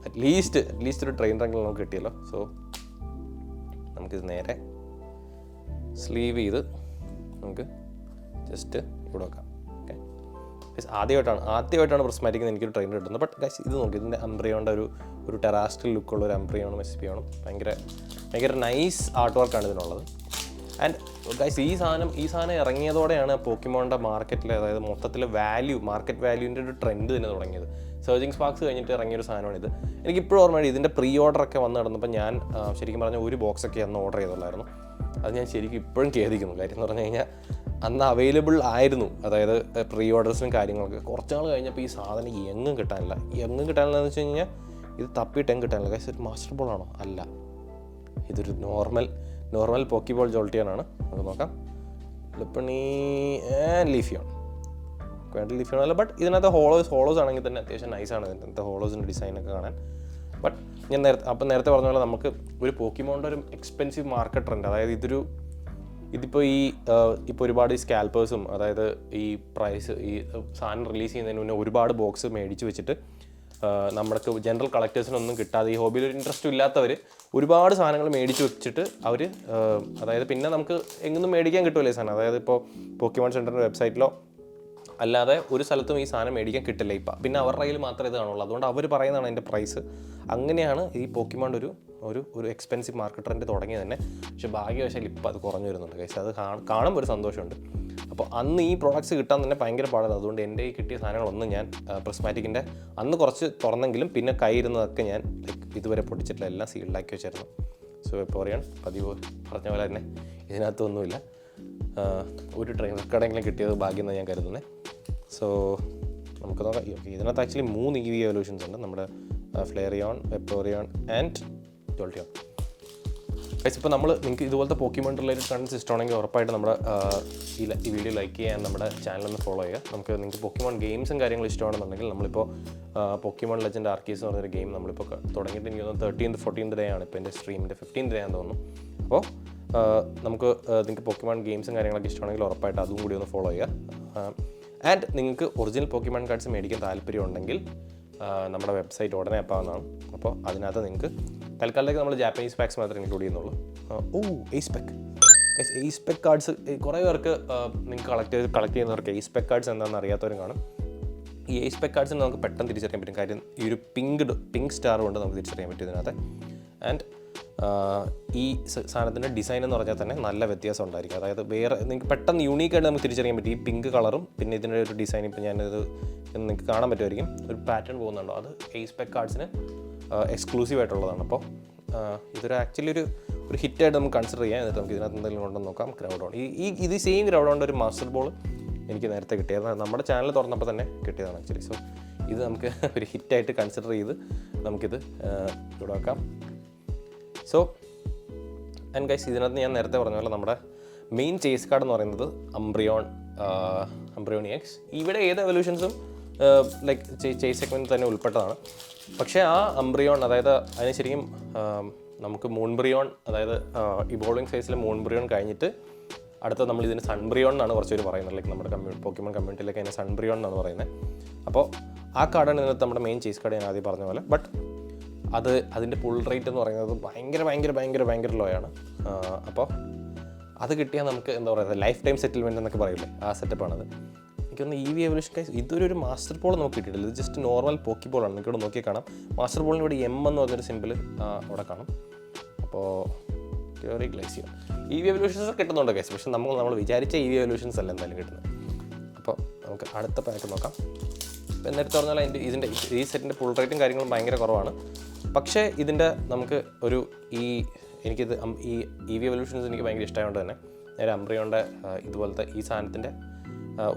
At least ഒരു ട്രെയിനറെങ്കിലും നമുക്ക് കിട്ടിയല്ലോ. സോ നമുക്കിത് നേരെ സ്ലീവ് ചെയ്ത് നമുക്ക് ജസ്റ്റ് ഇവിടെ വെക്കാം. ഓക്കെ, ആദ്യമായിട്ടാണ് പ്രിസ്മാറ്റിക്കിൽ എനിക്കൊരു ട്രെയിനർ കിട്ടുന്നത്. ബട്ട് ഗൈസ് ഇത് നോക്കി, ഇതിൻ്റെ അംബ്രിയോണിൻ്റെ ഒരു ടെറാസ്ട്രൽ ലുക്കുള്ള ഒരു അംബ്രിയോണും എസ്പിയോണും ഭയങ്കര നൈസ് ആർട്ട് വർക്കാണ് ഇതിനുള്ളത്. ആൻഡ് ഗൈസ് ഈ സാധനം ഇറങ്ങിയതോടെയാണ് പോക്കിമോണിൻ്റെ മാർക്കറ്റിൽ, അതായത് മൊത്തത്തിലെ മാർക്കറ്റ് വാല്യൂവിൻ്റെ ഒരു ട്രെൻഡ് തന്നെ തുടങ്ങിയത്. സർജിങ് സ്പാർക്സ് കഴിഞ്ഞിട്ട് ഇറങ്ങിയൊരു സാധനമാണിത്. എനിക്കിപ്പോഴും ഓർമ്മയുണ്ട് ഇതിൻ്റെ പ്രീ ഓർഡറൊക്കെ വന്ന് നടന്നപ്പോൾ ഞാൻ ശരിക്കും പറഞ്ഞാൽ ഒരു ബോക്സൊക്കെ അന്ന് ഓർഡർ ചെയ്തുള്ളായിരുന്നു. അത് ഞാൻ ശരിക്കും ഇപ്പോഴും ഖേദിക്കുന്നു. കാര്യം എന്ന് പറഞ്ഞു കഴിഞ്ഞാൽ അന്ന് അവൈലബിൾ ആയിരുന്നു, അതായത് പ്രീ ഓർഡേഴ്സിനും കാര്യങ്ങളൊക്കെ. കുറച്ച് നാൾ കഴിഞ്ഞപ്പോൾ ഈ സാധനം എങ്ങും കിട്ടാനില്ല എന്ന് വെച്ച് കഴിഞ്ഞാൽ ഇത് തപ്പിയിട്ട് കിട്ടാനില്ല. കാര്യം ഒരു മാസ്റ്റർ ബോൾ ആണോ? അല്ല, ഇതൊരു നോർമൽ പോക്കിബോൾ ജോൾട്ടിയാനാണ്. നമുക്ക് നോക്കാം. ലിപ്പണി ആൻഡ് ലീഫിയോൺ അല്ല. ബട്ട് ഇതിനകത്ത് ഹോളോസ് ആണെങ്കിൽ തന്നെ അത്യാവശ്യം നൈസാണ് ഇതിനകത്ത് ഹോളോസിൻ്റെ ഡിസൈനൊക്കെ കാണാൻ. ബട്ട് ഞാൻ നേരത്തെ പറഞ്ഞ പോലെ നമുക്ക് ഒരു പോക്കിമോണിൻ്റെ ഒരു എക്സ്പെൻസീവ് മാർക്കറ്റ് ട്രെൻഡ്, അതായത് ഇതിപ്പോൾ ഇപ്പോൾ ഒരുപാട് ഈ സ്കാൽപ്പേഴ്സും, അതായത് ഈ സാധനം റിലീസ് ചെയ്യുന്നതിന് മുന്നേ ഒരുപാട് ബോക്സ് മേടിച്ച് വെച്ചിട്ട് നമ്മൾക്ക് ജനറൽ കളക്ടേഴ്സിനൊന്നും കിട്ടാതെ ഈ ഹോബിയിൽ ഒരു ഇൻട്രസ്റ്റ് ഇല്ലാത്തവർ ഒരുപാട് സാധനങ്ങൾ മേടിച്ച് വെച്ചിട്ട് അവർ, അതായത് പിന്നെ നമുക്ക് എങ്ങൊന്നും മേടിക്കാൻ കിട്ടുമല്ലോ ഈ സാധനം. അതായത് ഇപ്പോൾ പോക്കിമോൺ സെൻറ്ററിൻ്റെ വെബ്സൈറ്റിലോ അല്ലാതെ ഒരു സ്ഥലത്തും ഈ സാധനം മേടിക്കാൻ കിട്ടില്ല ഇപ്പം. പിന്നെ അവരുടെ കയ്യിൽ മാത്രമേ ഇത് കാണുള്ളൂ. അതുകൊണ്ട് അവർ പറയുന്നതാണ് അതിൻ്റെ പ്രൈസ്. അങ്ങനെയാണ് ഈ പോക്കിമോണിൻ്റെ ഒരു എക്സ്പെൻസീവ് മാർക്കറ്റ് ട്രെൻഡ് തുടങ്ങിയത് തന്നെ. പക്ഷേ ഭാഗ്യവശാൽ ഇപ്പോൾ അത് കുറഞ്ഞു വരുന്നുണ്ട് ഗൈസ്. അത് കാണുമ്പോൾ ഒരു സന്തോഷമുണ്ട്. അപ്പോൾ അന്ന് ഈ പ്രോഡക്റ്റ്സ് കിട്ടാൻ തന്നെ ഭയങ്കര പാടാണ്. അതുകൊണ്ട് എൻ്റെ ഈ കിട്ടിയ സാധനങ്ങളൊന്നും ഞാൻ പ്രിസ്മാറ്റിക്കിൻ്റെ അന്ന് കുറച്ച് തുറന്നെങ്കിലും പിന്നെ കയ്യിരുന്നതൊക്കെ ഞാൻ ഇതുവരെ പൊട്ടിച്ചിട്ടില്ല, എല്ലാം സീൽഡാക്കി വെച്ചായിരുന്നു. സോ ഇപ്പോൾ പറയാണ് പതിവ് പറഞ്ഞ പോലെ തന്നെ ഇതിനകത്തൊന്നുമില്ല. ഒരു ട്രെയിൻ റെക്കോർഡെങ്കിലും കിട്ടിയത് ഭാഗ്യം എന്ന് ഞാൻ കരുതുന്നത്. സോ നമുക്ക് നോക്കാം. ഇതിനകത്ത് ആക്ച്വലി 3 EV എവല്യൂഷൻസ് ഉണ്ട്. നമ്മുടെ ഫ്ലെയറിയോൺ, വെപ്പോറിയോൺ ആൻഡ് ജോൾട്ടിയോൺ. ഗൈസ് ഇപ്പോൾ നിങ്ങൾക്ക് ഇതുപോലത്തെ പോക്കിമോൺ റിലേറ്റഡ് കണ്ടൻസ് ഇഷ്ടമാണെങ്കിൽ ഉറപ്പായിട്ട് നമ്മുടെ ഈ വീഡിയോ ലൈക്ക് ചെയ്യാൻ നമ്മുടെ ചാനലൊന്ന് ഫോളോ ചെയ്യുക. നിങ്ങൾക്ക് പോക്കിമോൺ ഗെയിംസും കാര്യങ്ങളും ഇഷ്ടമാണെന്നുണ്ടെങ്കിൽ നമ്മളിപ്പോൾ പോക്കിമോൺ ലെജൻഡ് ആർക്കീസ് എന്ന് പറഞ്ഞൊരു ഗെയിം നമ്മളിപ്പോൾ തുടങ്ങിയിട്ട് എനിക്ക് തോന്നുന്നു 13th 14th ഡേ ആണ് ഇപ്പോൾ എൻ്റെ സ്ട്രീമിൻ്റെ 15th ഡേ ആണെന്ന് തോന്നുന്നു. അപ്പോൾ നിങ്ങൾക്ക് പോക്കിമോൺ ഗെയിംസും കാര്യങ്ങളൊക്കെ ഇഷ്ടമാണെങ്കിൽ ഉറപ്പായിട്ട് അതും കൂടി ഒന്ന് ഫോളോ ചെയ്യുക. ആൻഡ് നിങ്ങൾക്ക് ഒറിജിനൽ പോക്കിമോൺ കാർഡ്സ് മേടിക്കാൻ താല്പര്യമുണ്ടെങ്കിൽ നമ്മുടെ വെബ്സൈറ്റ് ഉടനെ ആപ്പാവുന്നതാണ്. അപ്പോൾ അതിനകത്ത് നിങ്ങൾക്ക് തൽക്കാലത്തേക്ക് നമ്മൾ ജാപ്പനീസ് പാക്സ് മാത്രമേ ഇൻക്ലൂഡ് ചെയ്യുന്നുള്ളൂ. എയ്സ് പെക്ക് കാർഡ്സ് കുറേ പേർക്ക് നിങ്ങൾക്ക് കളക്ട് ചെയ്യുന്നവർക്ക് എയ്സ് പെക്ക് കാർഡ്സ് എന്താണെന്ന് അറിയാത്തവരും കാണും. ഈ എയ്സ് പെക്ക് കാർഡ്സിന് നമുക്ക് പെട്ടെന്ന് തിരിച്ചറിയാൻ പറ്റും. കാര്യം ഈ ഒരു പിങ്ക് സ്റ്റാർ കൊണ്ട് നമുക്ക് തിരിച്ചറിയാൻ പറ്റും ഇതിനകത്ത്. ആൻഡ് ഈ സാധനത്തിൻ്റെ ഡിസൈൻ എന്ന് പറഞ്ഞാൽ തന്നെ നല്ല വ്യത്യാസം ഉണ്ടായിരിക്കും. അതായത് വേറെ നിങ്ങൾക്ക് പെട്ടെന്ന് യൂണീക്കായിട്ട് നമുക്ക് തിരിച്ചറിയാൻ പറ്റും. ഈ പിങ്ക് കളറും പിന്നെ ഇതിൻ്റെ ഒരു ഡിസൈൻ ഇപ്പോൾ ഞാനിത് നിങ്ങൾക്ക് കാണാൻ പറ്റുമായിരിക്കും, ഒരു പാറ്റേൺ പോകുന്നുണ്ടോ, അത് എയ്സ് പെക്ക് കാർഡ്സിന് എക്സ്ക്ലൂസീവ് ആയിട്ടുള്ളതാണ്. അപ്പോൾ ഇതൊരു ആക്ച്വലി ഒരു ഹിറ്റായിട്ട് നമുക്ക് കൺസിഡർ ചെയ്യാം. എന്നിട്ട് നമുക്ക് ഇതിനകത്ത് എന്തെങ്കിലും കൊണ്ടെന്ന് നോക്കാം. ഗ്രൗഡോൺ ഇത് സെയിം ഗ്രൗഡോണിൻ്റെ ഒരു മാസ്റ്റർ ബോൾ എനിക്ക് നേരത്തെ കിട്ടിയത് നമ്മുടെ ചാനൽ തുറന്നപ്പോൾ തന്നെ കിട്ടിയതാണ് ആക്ച്വലി. സോ ഇത് നമുക്ക് ഒരു ഹിറ്റായിട്ട് കൺസിഡർ ചെയ്ത് നമുക്കിത് ഇവിടെ വെക്കാം. സോ ആൻഡ് ഗൈസ്, ഇതിനകത്ത് ഞാൻ നേരത്തെ പറഞ്ഞ പോലെ നമ്മുടെ മെയിൻ ചേസ് കാർഡ് എന്ന് പറയുന്നത് അംബ്രിയോൺ എക്സ്. ഇവിടെ ഏത് എവല്യൂഷൻസും ലൈക്ക് ചേസ് സെഗ്മെൻറ്റ് തന്നെ ഉൾപ്പെട്ടതാണ്. പക്ഷേ ആ അംബ്രിയോൺ, അതായത് അതിന് ശരിക്കും നമുക്ക് മൂൺബ്രിയോൺ, അതായത് ഇവോൾവിംഗ് ഫേസിലെ മൂൺബ്രിയോൺ കഴിഞ്ഞിട്ട് അടുത്ത നമ്മൾ ഇതിന് സൺബ്രിയോൺ എന്നാണ് കുറച്ച് പേര് പറയുന്നത്. ലൈക്ക് നമ്മുടെ പോക്കിമോൺ കമ്മ്യൂണിറ്റിയിലൊക്കെ അതിനെ സൺബ്രിയോൺ എന്നാണ് പറയുന്നത്. അപ്പോൾ ആ കാർഡാണ് ഇതിനകത്ത് നമ്മുടെ മെയിൻ ചേസ് കാർഡ്, ഞാൻ ആദ്യം പറഞ്ഞ പോലെ. ബട്ട് അതിൻ്റെ പുൾ റേറ്റ് എന്ന് പറയുന്നത് ഭയങ്കര ലോ ആണ്. അപ്പോൾ അത് കിട്ടിയാൽ നമുക്ക് എന്താ പറയുക, ലൈഫ് ടൈം സെറ്റിൽമെൻറ്റ് എന്നൊക്കെ പറയില്ലേ, ആ സെറ്റപ്പാണത്. എനിക്കൊന്ന് EV എവല്യൂഷൻ ഗൈസ് ഇതൊരു മാസ്റ്റർ ബോൾ നമുക്ക് കിട്ടിയിട്ടില്ല. ഇത് ജസ്റ്റ് നോർമൽ പോക്കി ബോളാണ്. നിങ്ങൾക്ക് ഇവിടെ നോക്കിയാൽ കാണാം. മാസ്റ്റർ ബോളിന് ഇവിടെ M എന്ന് പറഞ്ഞൊരു സിമ്പിൾ അവിടെ കാണും. അപ്പോൾ ക്യൂറി ഗ്ലേസിയോ EV എവല്യൂഷൻസ് കിട്ടുന്നുണ്ട് ഗൈസ്, പക്ഷെ നമ്മൾ വിചാരിച്ച EV എവല്യൂഷൻസ് അല്ല എന്തായാലും കിട്ടുന്നത്. അപ്പോൾ നമുക്ക് അടുത്ത പാക്ക് നോക്കാം. ഇപ്പോൾ നേരത്തെ പറഞ്ഞാൽ ഇതിൻ്റെ ഈ സെറ്റിൻ്റെ പുൾ റേറ്റും കാര്യങ്ങളും ഭയങ്കര കുറവാണ്. പക്ഷേ ഇതിൻ്റെ നമുക്ക് എനിക്കിത് ഈ EV എവല്യൂഷൻസ് എനിക്ക് ഭയങ്കര ഇഷ്ടമായതുകൊണ്ട് തന്നെ നേരെ അംബ്രിയോൻ്റെ ഇതുപോലത്തെ ഈ സാധനത്തിൻ്റെ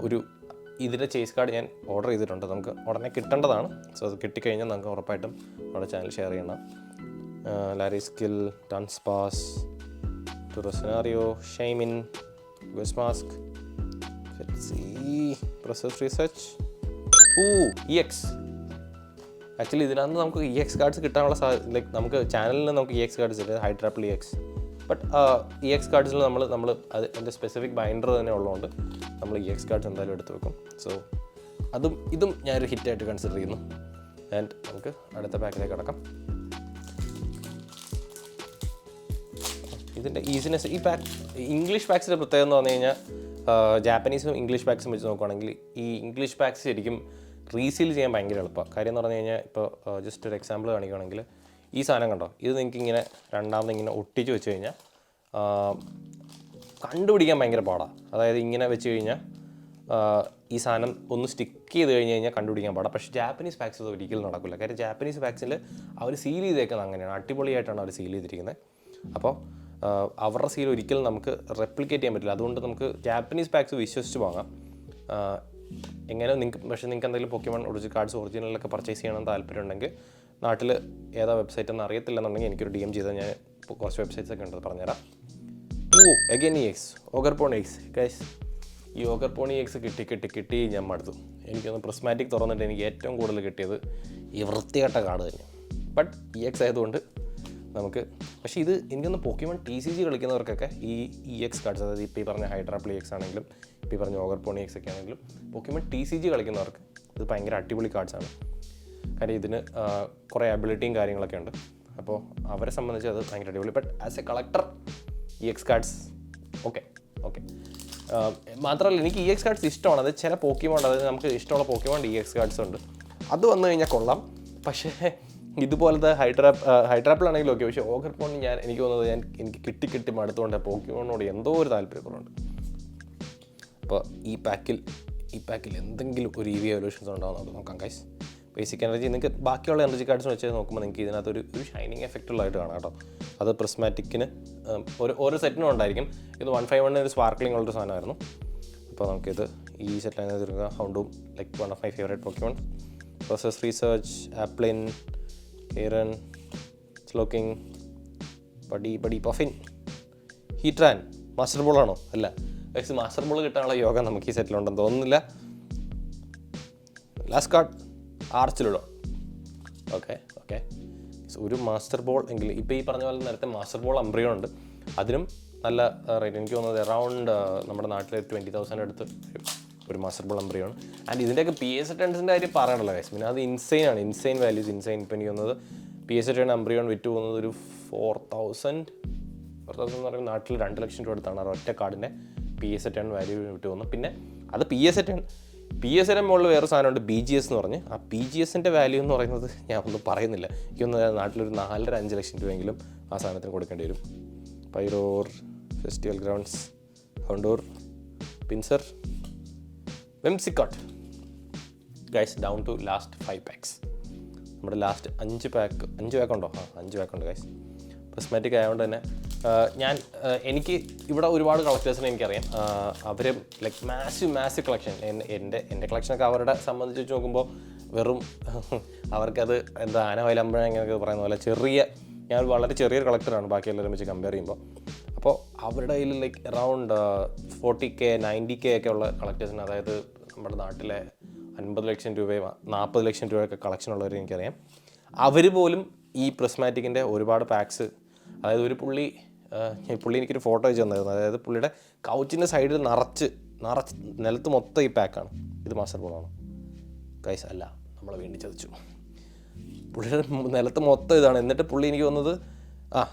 ഇതിൻ്റെ ചേസ് കാർഡ് ഞാൻ ഓർഡർ ചെയ്തിട്ടുണ്ട്. നമുക്ക് ഉടനെ കിട്ടേണ്ടതാണ്. സോ അത് കിട്ടിക്കഴിഞ്ഞാൽ നമുക്ക് ഉറപ്പായിട്ടും നമ്മുടെ ചാനൽ ഷെയർ ചെയ്യണം. ലാരി സ്കിൽ, ഡൺസ്പാസ്, ടുറസിനാറിയോ, ഷൈമിൻ, ഗസ്മാസ്ക്, പ്രൊസസ് റിസർച്ച്, EX. ആക്ച്വലി ഇതിനകത്ത് നമുക്ക് EX കാർഡ്സ് കിട്ടാനുള്ള ലൈക്ക് നമുക്ക് ചാനലിൽ നമുക്ക് EX കാർഡ്സ് ഇല്ല, ഹൈട്രാപ്പിൾ EX. ബട്ട് EX കാർഡ്സിൽ നമ്മൾ അതിൻ്റെ സ്പെസിഫിക് ബൈൻഡർ തന്നെ ഉള്ളതുകൊണ്ട് നമ്മൾ EX കാർഡ്സ് എന്തായാലും എടുത്ത് വെക്കും. സോ ഇതും ഞാനൊരു ഹിറ്റായിട്ട് കൺസിഡർ ചെയ്യുന്നു. ആൻഡ് നമുക്ക് അടുത്ത പാക്കിലേക്ക് കിടക്കാം. ഇതിൻ്റെ ഈസിനെസ്, ഈ പാക്ക് ഇംഗ്ലീഷ് പാക്സിൻ്റെ പ്രത്യേകത എന്ന് പറഞ്ഞു കഴിഞ്ഞാൽ ജാപ്പനീസും ഇംഗ്ലീഷ് പാക്സും വെച്ച് നോക്കുകയാണെങ്കിൽ ഈ ഇംഗ്ലീഷ് പാക്സ് ശരിക്കും റീസീൽ ചെയ്യാൻ ഭയങ്കര എളുപ്പമാണ്. കാര്യം എന്ന് പറഞ്ഞു കഴിഞ്ഞാൽ ഇപ്പോൾ ജസ്റ്റ് ഒരു എക്സാമ്പിൾ കാണിക്കുകയാണെങ്കിൽ ഈ സാധനം കണ്ടോ, ഇത് നിങ്ങൾക്ക് ഇങ്ങനെ രണ്ടാമത് ഇങ്ങനെ ഒട്ടിച്ച് വെച്ച് കഴിഞ്ഞാൽ കണ്ടുപിടിക്കാൻ ഭയങ്കര പാടാണ്. അതായത് ഇങ്ങനെ വെച്ച് കഴിഞ്ഞാൽ ഈ സാധനം ഒന്ന് സ്റ്റിക്ക് ചെയ്ത് കഴിഞ്ഞാൽ കണ്ടുപിടിക്കാൻ പാടാം. പക്ഷേ ജാപ്പനീസ് പാക്സ് ഒരിക്കലും നടക്കില്ല. കാര്യം ജാപ്പനീസ് പാക്സിൽ അവർ സീൽ ചെയ്തേക്കുന്നത് അങ്ങനെയാണ്, അടിപൊളിയായിട്ടാണ് അവർ സീൽ ചെയ്തിരിക്കുന്നത്. അപ്പോൾ അവരുടെ സീൽ ഒരിക്കലും നമുക്ക് റെപ്ലിക്കേറ്റ് ചെയ്യാൻ പറ്റില്ല. അതുകൊണ്ട് നമുക്ക് ജാപ്പനീസ് പാക്സ് വിശ്വസിച്ച് വാങ്ങാം. എങ്ങനെ പക്ഷേ നിങ്ങൾക്ക് എന്തെങ്കിലും പോക്കിമോൺ ഒറിജിനൽ കാർഡ്സ് ഒറിജിനലൊക്കെ പർച്ചേസ് ചെയ്യണമെന്ന് താല്പര്യം ഉണ്ടെങ്കിൽ നാട്ടിൽ ഏതാ വെബ്സൈറ്റ് എന്ന് അറിയത്തില്ലെന്നുണ്ടെങ്കിൽ എനിക്കൊരു DM ചെയ്താൽ ഞാൻ കുറച്ച് വെബ്സൈറ്റ്സ് ഒക്കെ ഉണ്ട്, പറഞ്ഞുതരാം. Again EX ഓഗർപോൺ EX guys. ഈ ഓഗർപോൺ EX കിട്ടി ഞാൻ മടുത്തു. എനിക്കൊന്ന് പ്രിസ്മാറ്റിക് തുറന്നിട്ട് എനിക്ക് ഏറ്റവും കൂടുതൽ കിട്ടിയത് ഈ വൃത്തികെട്ട കാർഡ് തന്നെ. ബട്ട് EX ആയതുകൊണ്ട് നമുക്ക്, പക്ഷേ ഇത് എനിക്കൊന്ന് പോക്കിമോൺ TCG കളിക്കുന്നവർക്കൊക്കെ ഈ EX കാർഡ്സ്, അതായത് ഇപ്പോൾ ഈ പറഞ്ഞ ഹൈഡ്രാപ്പിൾ EX ആണെങ്കിലും ഇപ്പോൾ ഈ പറഞ്ഞ ഓഗർപോൺ EX ഒക്കെ ആണെങ്കിലും പോക്കിമോൺ TCG കളിക്കുന്നവർക്ക് ഇത് ഭയങ്കര അടിപൊളി കാർഡ്സാണ്. കാര്യം ഇതിന് കുറേ അബിലിറ്റിയും കാര്യങ്ങളൊക്കെ ഉണ്ട്. അപ്പോൾ അവരെ സംബന്ധിച്ച് അത് ഭയങ്കര അടിപൊളി. But as A collector EX cards okay. മാത്രമല്ല എനിക്ക് EX കാർഡ്സ് ഇഷ്ടമാണ്. അത് ചില പോക്കിമോൺ, അതായത് നമുക്ക് ഇഷ്ടമുള്ള പോക്കിമോൺ EX കാർഡ്സ് ഉണ്ട്, അത് വന്നു കഴിഞ്ഞാൽ കൊള്ളാം. പക്ഷേ ഇതുപോലത്തെ ഹൈട്രാപ്പിളാണെങ്കിലും ഓക്കെ. പക്ഷേ ഓഗർപോൺ എനിക്ക് തോന്നുന്നത് എനിക്ക് കിട്ടി മടുത്തുകൊണ്ട് പോക്കിമോണിനോട് എന്തോ ഒരു താല്പര്യക്കുറവുണ്ട്. അപ്പോൾ ഈ പാക്കിൽ എന്തെങ്കിലും ഒരു EV എവല്യൂഷൻസ് ഉണ്ടാകുന്നത് അത് നോക്കാം ഗൈസ്. ബേസിക് എനർജി നിങ്ങൾക്ക് ബാക്കിയുള്ള എനർജി കാർഡ്സ് വെച്ച് നോക്കുമ്പോൾ നിങ്ങൾക്ക് ഇതിനകത്ത് ഒരു ഷൈനിങ് എഫക്റ്റുള്ളതായിട്ട് കാണാം കേട്ടോ. അത് പ്രിസ്മാറ്റിക്കിന് ഓരോ സെറ്റിനും ഉണ്ടായിരിക്കും. ഇത് 151 ഒരു സ്പാർക്ലിംഗ് ഉള്ളൊരു സാധനമായിരുന്നു. അപ്പോൾ നമുക്കിത് ഈ സെറ്റിൽ തീർക്കുക. ഹൗണ്ടും like one of my favourite Pokemon. Professor's research, Applin, Kieran, Slaking, buddy poffin, Heatran. Master ബോളാണോ? അല്ല ഗൈസ്, മാസ്റ്റർ ബോൾ കിട്ടാനുള്ള യോഗ നമുക്ക് ഈ സെറ്റിലുണ്ടെന്ന് തോന്നുന്നില്ല. Last card Archaludon. ഓക്കെ ഒരു മാസ്റ്റർ ബോൾ എങ്കിൽ ഇപ്പോൾ ഈ പറഞ്ഞ പോലെ നേരത്തെ മാസ്റ്റർ ബോൾ അംബ്രിയോ ഉണ്ട്, അതിനും നല്ല റേറ്റ്. എനിക്ക് തോന്നുന്നത് അറൗണ്ട് നമ്മുടെ നാട്ടിൽ 20,000 അടുത്ത് ഒരു മാസ്റ്റർ ബോൾ അംബ്രിയോ ആണ്. ആൻഡ് ഇതിൻ്റെയൊക്കെ PS അറ്റൻഡൻസിൻ്റെ കാര്യം പറയണല്ലോ ഗൈസ്. പിന്നെ അത് ഇൻസൈൻ വാല്യൂസ്. ഇപ്പോൾ എനിക്ക് തോന്നുന്നത് PS അറ്റൻഡ് അംബ്രിയോ വിറ്റ് പോകുന്നത് ഒരു 4,000 എന്ന് പറയുമ്പോൾ നാട്ടിൽ 2 ലക്ഷം രൂപ അടുത്താണ് ഒറ്റ കാർഡിൻ്റെ PS അറ്റൻഡ് വാല്യൂ വിറ്റ് പോകുന്നത്. പിന്നെ അത് PS അറ്റൻഡ് മുകളിൽ വേറെ സാധനമുണ്ട് BGS എന്ന് പറഞ്ഞ്. ആ BGSൻ്റെ വാല്യൂ എന്ന് പറയുന്നത് ഞാൻ ഒന്നും പറയുന്നില്ല. എനിക്കൊന്ന് നാട്ടിലൊരു 4-5 ലക്ഷം രൂപയെങ്കിലും ആ സാധനത്തിന് കൊടുക്കേണ്ടി വരും. Pyroar, festival grounds, Houndour, Pinsir, Whimsicott. Guys down to last 5 packs. നമ്മുടെ ലാസ്റ്റ് 5 പാക്ക് ഉണ്ടോ? 5 പാക്ക് ഉണ്ട് ഗൈസ്. പ്രിസ്മാറ്റിക് ആയതുകൊണ്ട് തന്നെ എനിക്ക് ഇവിടെ ഒരുപാട് കളക്ടേഴ്സിനെ എനിക്കറിയാം. അവർ ലൈക്ക് മാസീവ് കളക്ഷൻ. എൻ്റെ കളക്ഷനൊക്കെ അവരുടെ സംബന്ധിച്ച് വെച്ച് നോക്കുമ്പോൾ വെറും അവർക്കത് എന്താ ആന വയലമ്പഴ അങ്ങനെയൊക്കെ പറയുന്ന പോലെ ഞാൻ വളരെ ചെറിയൊരു കളക്ടറാണ് ബാക്കി എല്ലാവരും വെച്ച് കമ്പയർ ചെയ്യുമ്പോൾ. അപ്പോൾ അവരുടെ കയ്യിൽ ലൈക്ക് അറൗണ്ട് 40K 90K ഒക്കെ ഉള്ള കളക്ടേഴ്സിന്, അതായത് നമ്മുടെ നാട്ടിലെ 50 ലക്ഷം രൂപയും 40 ലക്ഷം രൂപയൊക്കെ കളക്ഷൻ ഉള്ളവർ എനിക്കറിയാം. അവർ പോലും ഈ പ്രിസ്മാറ്റിക്കിൻ്റെ ഒരുപാട് പാക്സ്, അതായത് ഒരു പുള്ളി എനിക്കൊരു ഫോട്ടോ അയച്ചു തന്നായിരുന്നു. അതായത് പുള്ളിയുടെ കൗച്ചിൻ്റെ സൈഡിൽ നിറച്ച് നിലത്ത് മൊത്തം ഈ പാക്കാണ്. ഇത് മാസ്റ്റർ ബോളാണ് ഗൈസ്? അല്ല, നമ്മളെ വേണ്ടി ചതിച്ചു. പുള്ളിയുടെ നിലത്ത് മൊത്തം ഇതാണ്. എന്നിട്ട് പുള്ളി എനിക്ക് തോന്നുന്നത്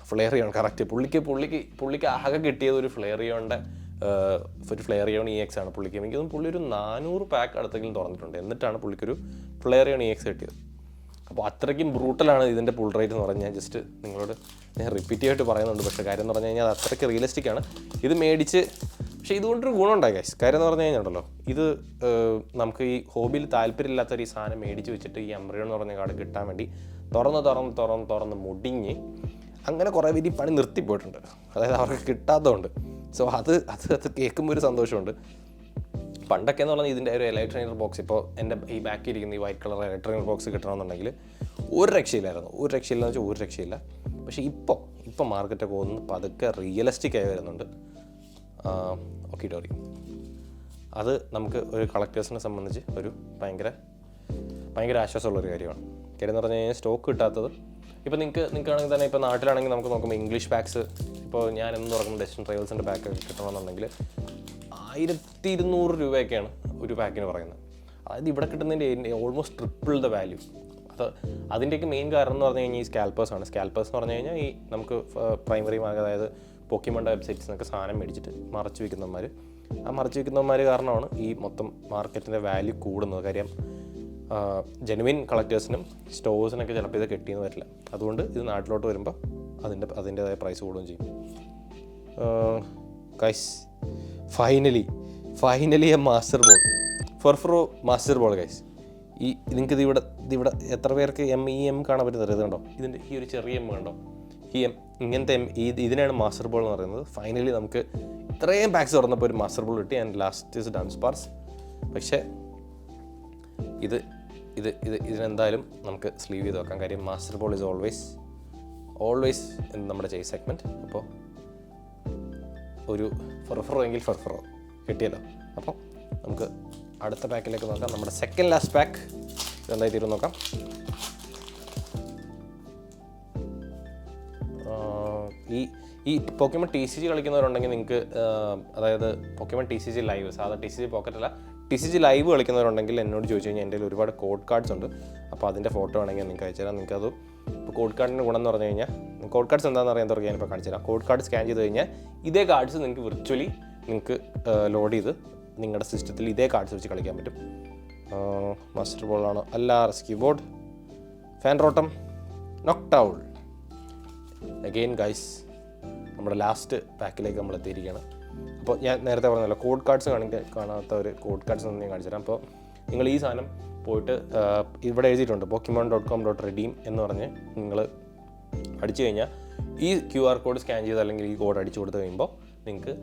ഫ്ലെയറിയോൺ കറക്റ്റ്. പുള്ളിക്ക് ആകെ കിട്ടിയത് ഒരു ഫ്ലെയറിയോണിൻ്റെ ഒരു ഫ്ലെയറിയോൺ EX ആണ് പുള്ളിക്ക്. എനിക്ക് തോന്നുന്നു പുള്ളി ഒരു 400 പാക്ക് അടുത്തെങ്കിലും തുറന്നിട്ടുണ്ട്. എന്നിട്ടാണ് പുള്ളിക്കൊരു ഫ്ലെയറിയോൺ EX കിട്ടിയത്. അപ്പോൾ അത്രയ്ക്കും ബ്രൂട്ടലാണ് ഇതിൻ്റെ പുൾ റേറ്റ് എന്ന് പറഞ്ഞാൽ. ജസ്റ്റ് നിങ്ങളോട് ഞാൻ റിപ്പീറ്റീവായിട്ട് പറയുന്നുണ്ട്. പക്ഷേ കാര്യം എന്ന് പറഞ്ഞു കഴിഞ്ഞാൽ അത് അത്രയ്ക്ക് റിയലിസ്റ്റിക് ആണ്. ഇത് മേടിച്ച് പക്ഷേ ഇതുകൊണ്ടൊരു ഗുണമുണ്ടായി ഗൈസ്. കാര്യം എന്ന് പറഞ്ഞു കഴിഞ്ഞാൽ ഇത് നമുക്ക് ഈ ഹോബിയിൽ താല്പര്യമില്ലാത്തൊരു ഈ സാധനം മേടിച്ച് വെച്ചിട്ട് ഈ എംബ്രിയോ എന്ന് പറഞ്ഞ കാർഡ് കിട്ടാൻ വേണ്ടി തുറന്ന് മുടിഞ്ഞ് അങ്ങനെ കുറേ പേര് ഈ പണി നിർത്തിപ്പോയിട്ടുണ്ട്. അതായത് അവർക്ക് കിട്ടാത്തതുകൊണ്ട്. സോ അത് കേൾക്കുമ്പോൾ ഒരു സന്തോഷമുണ്ട്. പണ്ടൊക്കെ എന്ന് പറഞ്ഞാൽ ഇതിൻ്റെ ഒരു ഇലക്ട്രോണിക് ബോക്സ്, ഇപ്പോൾ എൻ്റെ ഈ ബാക്കിൽ ഇരിക്കുന്ന ഈ വൈറ്റ് കളർ ഇലക്ട്രോണിക് ബോക്സ് കിട്ടണമെന്നുണ്ടെങ്കിൽ ഒരു രക്ഷയില്ല. പക്ഷേ ഇപ്പോൾ മാർക്കറ്റൊക്കെ ഒന്ന് പതുക്കെ റിയലിസ്റ്റിക് ആയി വരുന്നുണ്ട്. ഓക്കെ ഡോറി, അത് നമുക്ക് ഒരു കളക്ടേഴ്സിനെ സംബന്ധിച്ച് ഒരു ഭയങ്കര ആശ്വാസമുള്ളൊരു കാര്യമാണ്. കാര്യം എന്ന് പറഞ്ഞു കഴിഞ്ഞാൽ സ്റ്റോക്ക് കിട്ടാത്തത് ഇപ്പോൾ നിങ്ങൾക്കാണെങ്കിൽ തന്നെ ഇപ്പോൾ നാട്ടിലാണെങ്കിൽ നമുക്ക് നോക്കുമ്പോൾ ഇംഗ്ലീഷ് പാക്സ്, ഇപ്പോൾ ഞാൻ എന്ന് തുറക്കുന്ന ഡെസ്റ്റിൻ ട്രയൽസിൻ്റെ പാക്കൊക്കെ കിട്ടണമെന്നുണ്ടെങ്കിൽ 1200 രൂപയൊക്കെയാണ് ഒരു പാക്കിന് പറയുന്നത്. അതായത് ഇവിടെ കിട്ടുന്നതിൻ്റെ ഓൾമോസ്റ്റ് ട്രിപ്പിൾ ദ വാല്യൂ. അതിൻ്റെയൊക്കെ മെയിൻ കാരണം എന്ന് പറഞ്ഞു കഴിഞ്ഞാൽ ഈ സ്കാൽപ്പേഴ്സാണ്. സ്കാൽപ്പേഴ്സ് എന്ന് പറഞ്ഞു കഴിഞ്ഞാൽ ഈ നമുക്ക് പ്രൈമറി മാർക്കറ്റ്, അതായത് പോക്കിമോൻ്റെ വെബ്സൈറ്റ്സിനൊക്കെ സാധനം മേടിച്ചിട്ട് മറച്ചു വയ്ക്കുന്നവന്മാർ കാരണമാണ് ഈ മൊത്തം മാർക്കറ്റിൻ്റെ വാല്യൂ കൂടുന്നത്. കാര്യം ജെനുവിൻ കളക്ടേഴ്സിനും സ്റ്റോഴ്സിനൊക്കെ ചിലപ്പോൾ ഇത് കിട്ടിയെന്ന് വരില്ല. അതുകൊണ്ട് ഇത് നാട്ടിലോട്ട് വരുമ്പോൾ അതിൻ്റെതായ പ്രൈസ് കൂടുകയും ചെയ്യും. Guys, finally a master ball, Furfrou master ball guys. നിങ്ങൾക്ക് ഇതിവിടെ എത്ര പേർക്ക് എം കാണാൻ പറ്റുന്നത്? ഇത് കണ്ടോ, ഇതിൻ്റെ ഈ ഒരു ചെറിയ എം കണ്ടോ? ഈ ഇങ്ങനത്തെ ഇതിനാണ് മാസ്റ്റർ ബോൾ എന്ന് പറയുന്നത്. ഫൈനലി നമുക്ക് ഇത്രയും പാക്സ് തുറന്നപ്പോൾ ഒരു മാസ്റ്റർ ബോൾ കിട്ടി. And last is Dunsparce. പക്ഷേ ഇതിനെന്തായാലും നമുക്ക് സ്ലീവ് ചെയ്ത് വെക്കാം. കാര്യം മാസ്റ്റർ ബോൾ ഇസ് ഓൾവേസ് നമ്മുടെ ചേസ് സെഗ്മെൻറ്റ്. അപ്പോൾ ഒരു ഫർഫറോ കിട്ടിയല്ലോ. അപ്പോൾ നമുക്ക് അടുത്ത പാക്കിലേക്ക് നോക്കാം. നമ്മുടെ സെക്കൻഡ് ലാസ്റ്റ് പാക്ക് എന്തായി തീരും നോക്കാം. ഈ പോക്കിമോൺ TCG കളിക്കുന്നവരുണ്ടെങ്കിൽ നിങ്ങൾക്ക്, അതായത് പോക്കിമോൺ TCG ലൈവ്, സാധാ TCG പോക്കറ്റല്ല, TCG ലൈവ് കളിക്കുന്നവരുണ്ടെങ്കിൽ എന്നോട് ചോദിച്ചു കഴിഞ്ഞാൽ എൻ്റെ ഒരുപാട് കോഡ് കാർഡ്സ് ഉണ്ട്. അപ്പോൾ അതിൻ്റെ ഫോട്ടോ ആണെങ്കിൽ നിങ്ങൾക്ക് അയച്ചു തരാം. നിങ്ങൾക്കത് ഇപ്പോൾ കോഡ് കാർഡിൻ്റെ ഗുണം എന്ന് പറഞ്ഞു കഴിഞ്ഞാൽ, കോഡ് കാർഡ്സ് എന്താണെന്ന് അറിയാൻ തുടങ്ങി ഞാനിപ്പോൾ കാണിച്ചു തരാം. കോഡ് കാർഡ് സ്കാൻ ചെയ്ത് കഴിഞ്ഞാൽ ഇതേ കാർഡ്സ് നിങ്ങൾക്ക് വിർച്വലി ലോഡ് ചെയ്ത് നിങ്ങളുടെ സിസ്റ്റത്തിൽ ഇതേ കാർഡ്സ് വെച്ച് കളിക്കാൻ പറ്റും. മാസ്റ്റർ ബോളാണോ അല്ല, റെസ്ക്യൂ ബോർഡ്, ഫാൻറോട്ടം, നോക്ടൗൾ. അഗെയിൻ ഗൈസ്, നമ്മുടെ ലാസ്റ്റ് പാക്കിലേക്ക് നമ്മൾ എത്തിയിരിക്കുകയാണ്. അപ്പോൾ ഞാൻ നേരത്തെ പറഞ്ഞല്ലോ, കോഡ് കാർഡ്സ് കാണാത്ത ഒരു കോഡ് കാർഡ്സ് ഒന്ന് ഞാൻ കാണിച്ചു തരാം. അപ്പോൾ നിങ്ങൾ ഈ സാധനം പോയിട്ട് ഇവിടെ എഴുതിയിട്ടുണ്ട് pokemon.com.redeem എന്ന് പറഞ്ഞ് നിങ്ങൾ അടിച്ചു കഴിഞ്ഞാൽ ഈ QR കോഡ് സ്കാൻ ചെയ്ത് അല്ലെങ്കിൽ ഈ കോഡ് അടിച്ചു കൊടുത്തു കഴിയുമ്പോൾ നിങ്ങൾക്ക്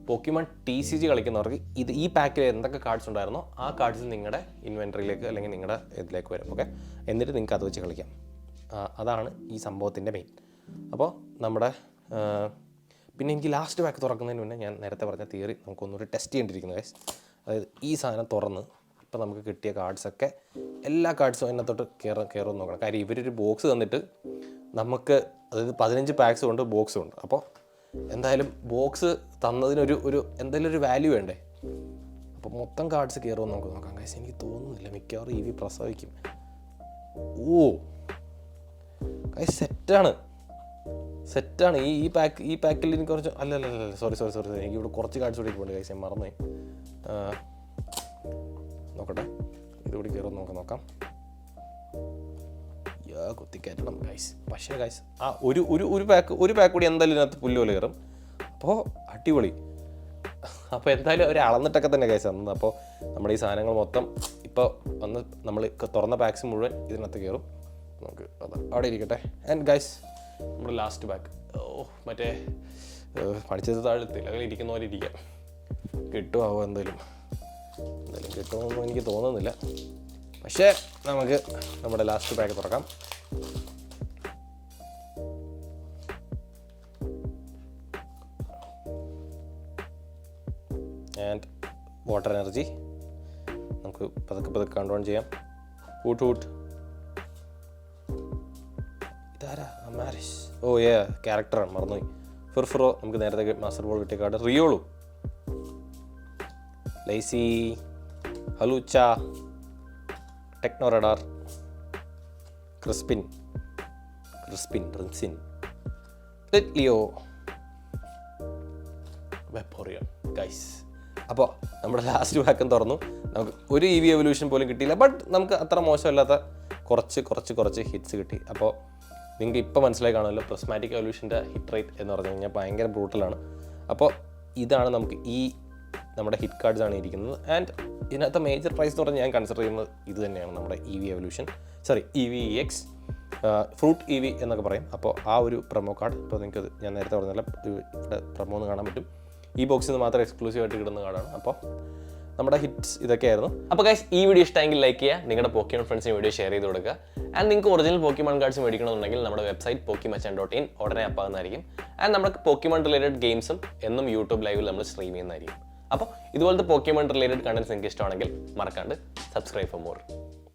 പോക്കിമോൺ TCG കളിക്കുന്നവർക്ക് ഈ പാക്കിൽ എന്തൊക്കെ കാർഡ്സ് ഉണ്ടായിരുന്നോ ആ കാർഡ്സ് നിങ്ങളുടെ ഇൻവെൻട്രിയിലേക്ക് അല്ലെങ്കിൽ നിങ്ങളുടെ ഇതിലേക്ക് വരും. ഓക്കെ, എന്നിട്ട് നിങ്ങൾക്ക് അത് വെച്ച് കളിക്കാം. അതാണ് ഈ സംഭവത്തിൻ്റെ മെയിൻ. അപ്പോൾ നമ്മുടെ പിന്നെ എനിക്ക് ലാസ്റ്റ് പാക്ക് തുറക്കുന്നതിന് മുന്നേ ഞാൻ നേരത്തെ പറഞ്ഞ തിയറി നമുക്കൊന്നുകൂടി ടെസ്റ്റ് ചെയ്യേണ്ടിയിരിക്കുന്നത് ഗൈസ്. അതായത് ഈ സാധനം തുറന്ന് ഇപ്പോൾ നമുക്ക് കിട്ടിയ കാർഡ്സൊക്കെ എല്ലാ കാർഡ്സും അതിനകത്തോട്ട് കയറുമെന്ന് നോക്കണം. കാര്യം ഇവരൊരു ബോക്സ് തന്നിട്ട് നമുക്ക്, അതായത് 15 പാക്സ് കൊണ്ട് ബോക്സും ഉണ്ട്. അപ്പോൾ എന്തായാലും ബോക്സ് തന്നതിനൊരു എന്തായാലും ഒരു വാല്യൂ വേണ്ടേ. അപ്പോൾ മൊത്തം കാർഡ്സ് കയറുമെന്ന് നമുക്ക് നോക്കാം ഗൈസ്. എനിക്ക് തോന്നുന്നില്ല, മിക്കവാറും EV പ്രസവിക്കും. ഓ ഗൈസ്, സെറ്റാണ് ഈ പാക്കിൽ എനിക്ക് കുറച്ച് അല്ല സോറി എനിക്ക് ഇവിടെ കുറച്ച് കാർഡ്സ് കൂടി പോകേണ്ട ഗൈസ്, ഞാൻ മറന്നേ. നോക്കട്ടെ, ഇതുകൂടി കയറുമെന്ന് നോക്കാം. കുത്തിക്കയറ്റണം ഗൈസ്. പക്ഷേ ഗൈസ് ഒരു പാക്ക് കൂടി എന്തായാലും ഇതിനകത്ത് പുല്ല് പോലെ കയറും. അപ്പോൾ അടിപൊളി. അപ്പോൾ എന്തായാലും അവർ അളന്നിട്ടൊക്കെ തന്നെ ഗൈസ് തന്നത്. അപ്പോൾ നമ്മുടെ ഈ സാധനങ്ങൾ മൊത്തം ഇപ്പോൾ വന്ന് നമ്മൾ തുറന്ന പാക്സ് മുഴുവൻ ഇതിനകത്ത് കയറും. നമുക്ക് അവിടെ ഇരിക്കട്ടെ. ആൻഡ് ഗൈസ്, നമ്മുടെ ലാസ്റ്റ് പാക്ക്, മറ്റേ പഠിച്ചത് താഴത്തില്ല, അങ്ങനെ ഇരിക്കുന്ന പോലെ ഇരിക്കാം. കിട്ടുമാവോ? എന്തായാലും കിട്ടുമെന്നൊന്നും എനിക്ക് തോന്നുന്നില്ല. പക്ഷേ നമുക്ക് നമ്മുടെ ലാസ്റ്റ് പാക്ക് തുറക്കാം. ആൻഡ് വാട്ടർ എനർജി നമുക്ക് പതുക്കെ കൺട്രോൾ ചെയ്യാം. ഹൂട്ട് ഇതാരാ? അമാരിഷ്. ഓ ക്യാരക്ടറാണ്, മറന്നുപോയി. ഫിർഫിറോ നമുക്ക് നേരത്തെ മാസ്റ്റർ ബോൾ കിട്ടിയ കാർഡ്. റിയോളു, ലൈസി, ഹലൂച്ച, ടെക്നോ റഡാർ, ക്രിസ്പിൻ, റിൻസിൻ, ലിയോ, വെപ്പോറിയൻ. ഗൈസ്, അപ്പോൾ നമ്മുടെ ലാസ്റ്റ് പാക്കും തുറന്നു. നമുക്ക് ഒരു EV എവല്യൂഷൻ പോലും കിട്ടിയില്ല, ബട്ട് നമുക്ക് അത്ര മോശമല്ലാത്ത കുറച്ച് ഹിറ്റ്സ് കിട്ടി. അപ്പോൾ നിങ്ങൾക്ക് ഇപ്പോൾ മനസ്സിലായി കാണുമല്ലോ പ്രിസ്മാറ്റിക് എവല്യൂഷൻ്റെ ഹിറ്റ് റേറ്റ് എന്ന് പറഞ്ഞു കഴിഞ്ഞാൽ ഭയങ്കര ബ്രൂട്ടലാണ്. അപ്പോൾ ഇതാണ് നമുക്ക് നമ്മുടെ ഹിറ്റ് കാർഡ്സ് ആണ് ഇരിക്കുന്നത്. ആൻഡ് ഇതിനകത്ത് മേജർ പ്രൈസ് എന്ന് പറഞ്ഞാൽ ഞാൻ കൺസിഡർ ചെയ്യുന്നത് ഇത് തന്നെയാണ്, നമ്മുടെ EVEX ഫ്രൂട്ട് EV എന്നൊക്കെ പറയും. അപ്പോൾ ആ ഒരു പ്രൊമോ കാർഡ് ഇപ്പോൾ നിങ്ങൾക്ക് ഞാൻ നേരത്തെ പറഞ്ഞാൽ ഇവിടെ പ്രൊമോ ഒന്ന് കാണാൻ പറ്റും. ഈ ബോക്സിൽ നിന്ന് മാത്രം എക്സ്ക്ലൂസീവ് ആയിട്ട് കിട്ടുന്ന കാർഡാണ്. അപ്പോൾ നമ്മുടെ ഹിറ്റ്സ് ഇതൊക്കെയായിരുന്നു. അപ്പോൾ ഗൈസ്, ഈ വീഡിയോ ഇഷ്ടമെങ്കിൽ ലൈക്ക് ചെയ്യുക, നിങ്ങളുടെ പോക്കിമോൺ ഫ്രണ്ട്സിന് വീഡിയോ ഷെയർ ചെയ്ത് കൊടുക്കുക. ആൻഡ് നിങ്ങൾക്ക് ഒറിജിനൽ പോക്കിമോൺ കാർഡ്സ് മേടിക്കണമെന്നുണ്ടെങ്കിൽ നമ്മുടെ വെബ്സൈറ്റ് pokimachan.in ഉടനെ അപ്പാകുന്നതായിരിക്കും. ആൻഡ് നമ്മുടെ പോക്കിമോൺ റിലേറ്റഡ് ഗെയിംസും എന്നും യൂട്യൂബ് ലൈവിൽ നമ്മൾ സ്ട്രീം ചെയ്യുന്നതായിരിക്കും. അപ്പോൾ ഇതുപോലത്തെ പോക്കിമോൺ റിലേറ്റഡ് കണ്ടന്റ്സ് നിങ്ങൾക്ക് ഇഷ്ടമാണെങ്കിൽ മറക്കാണ്ട് സബ്സ്ക്രൈബ് ഫോർ മോർ.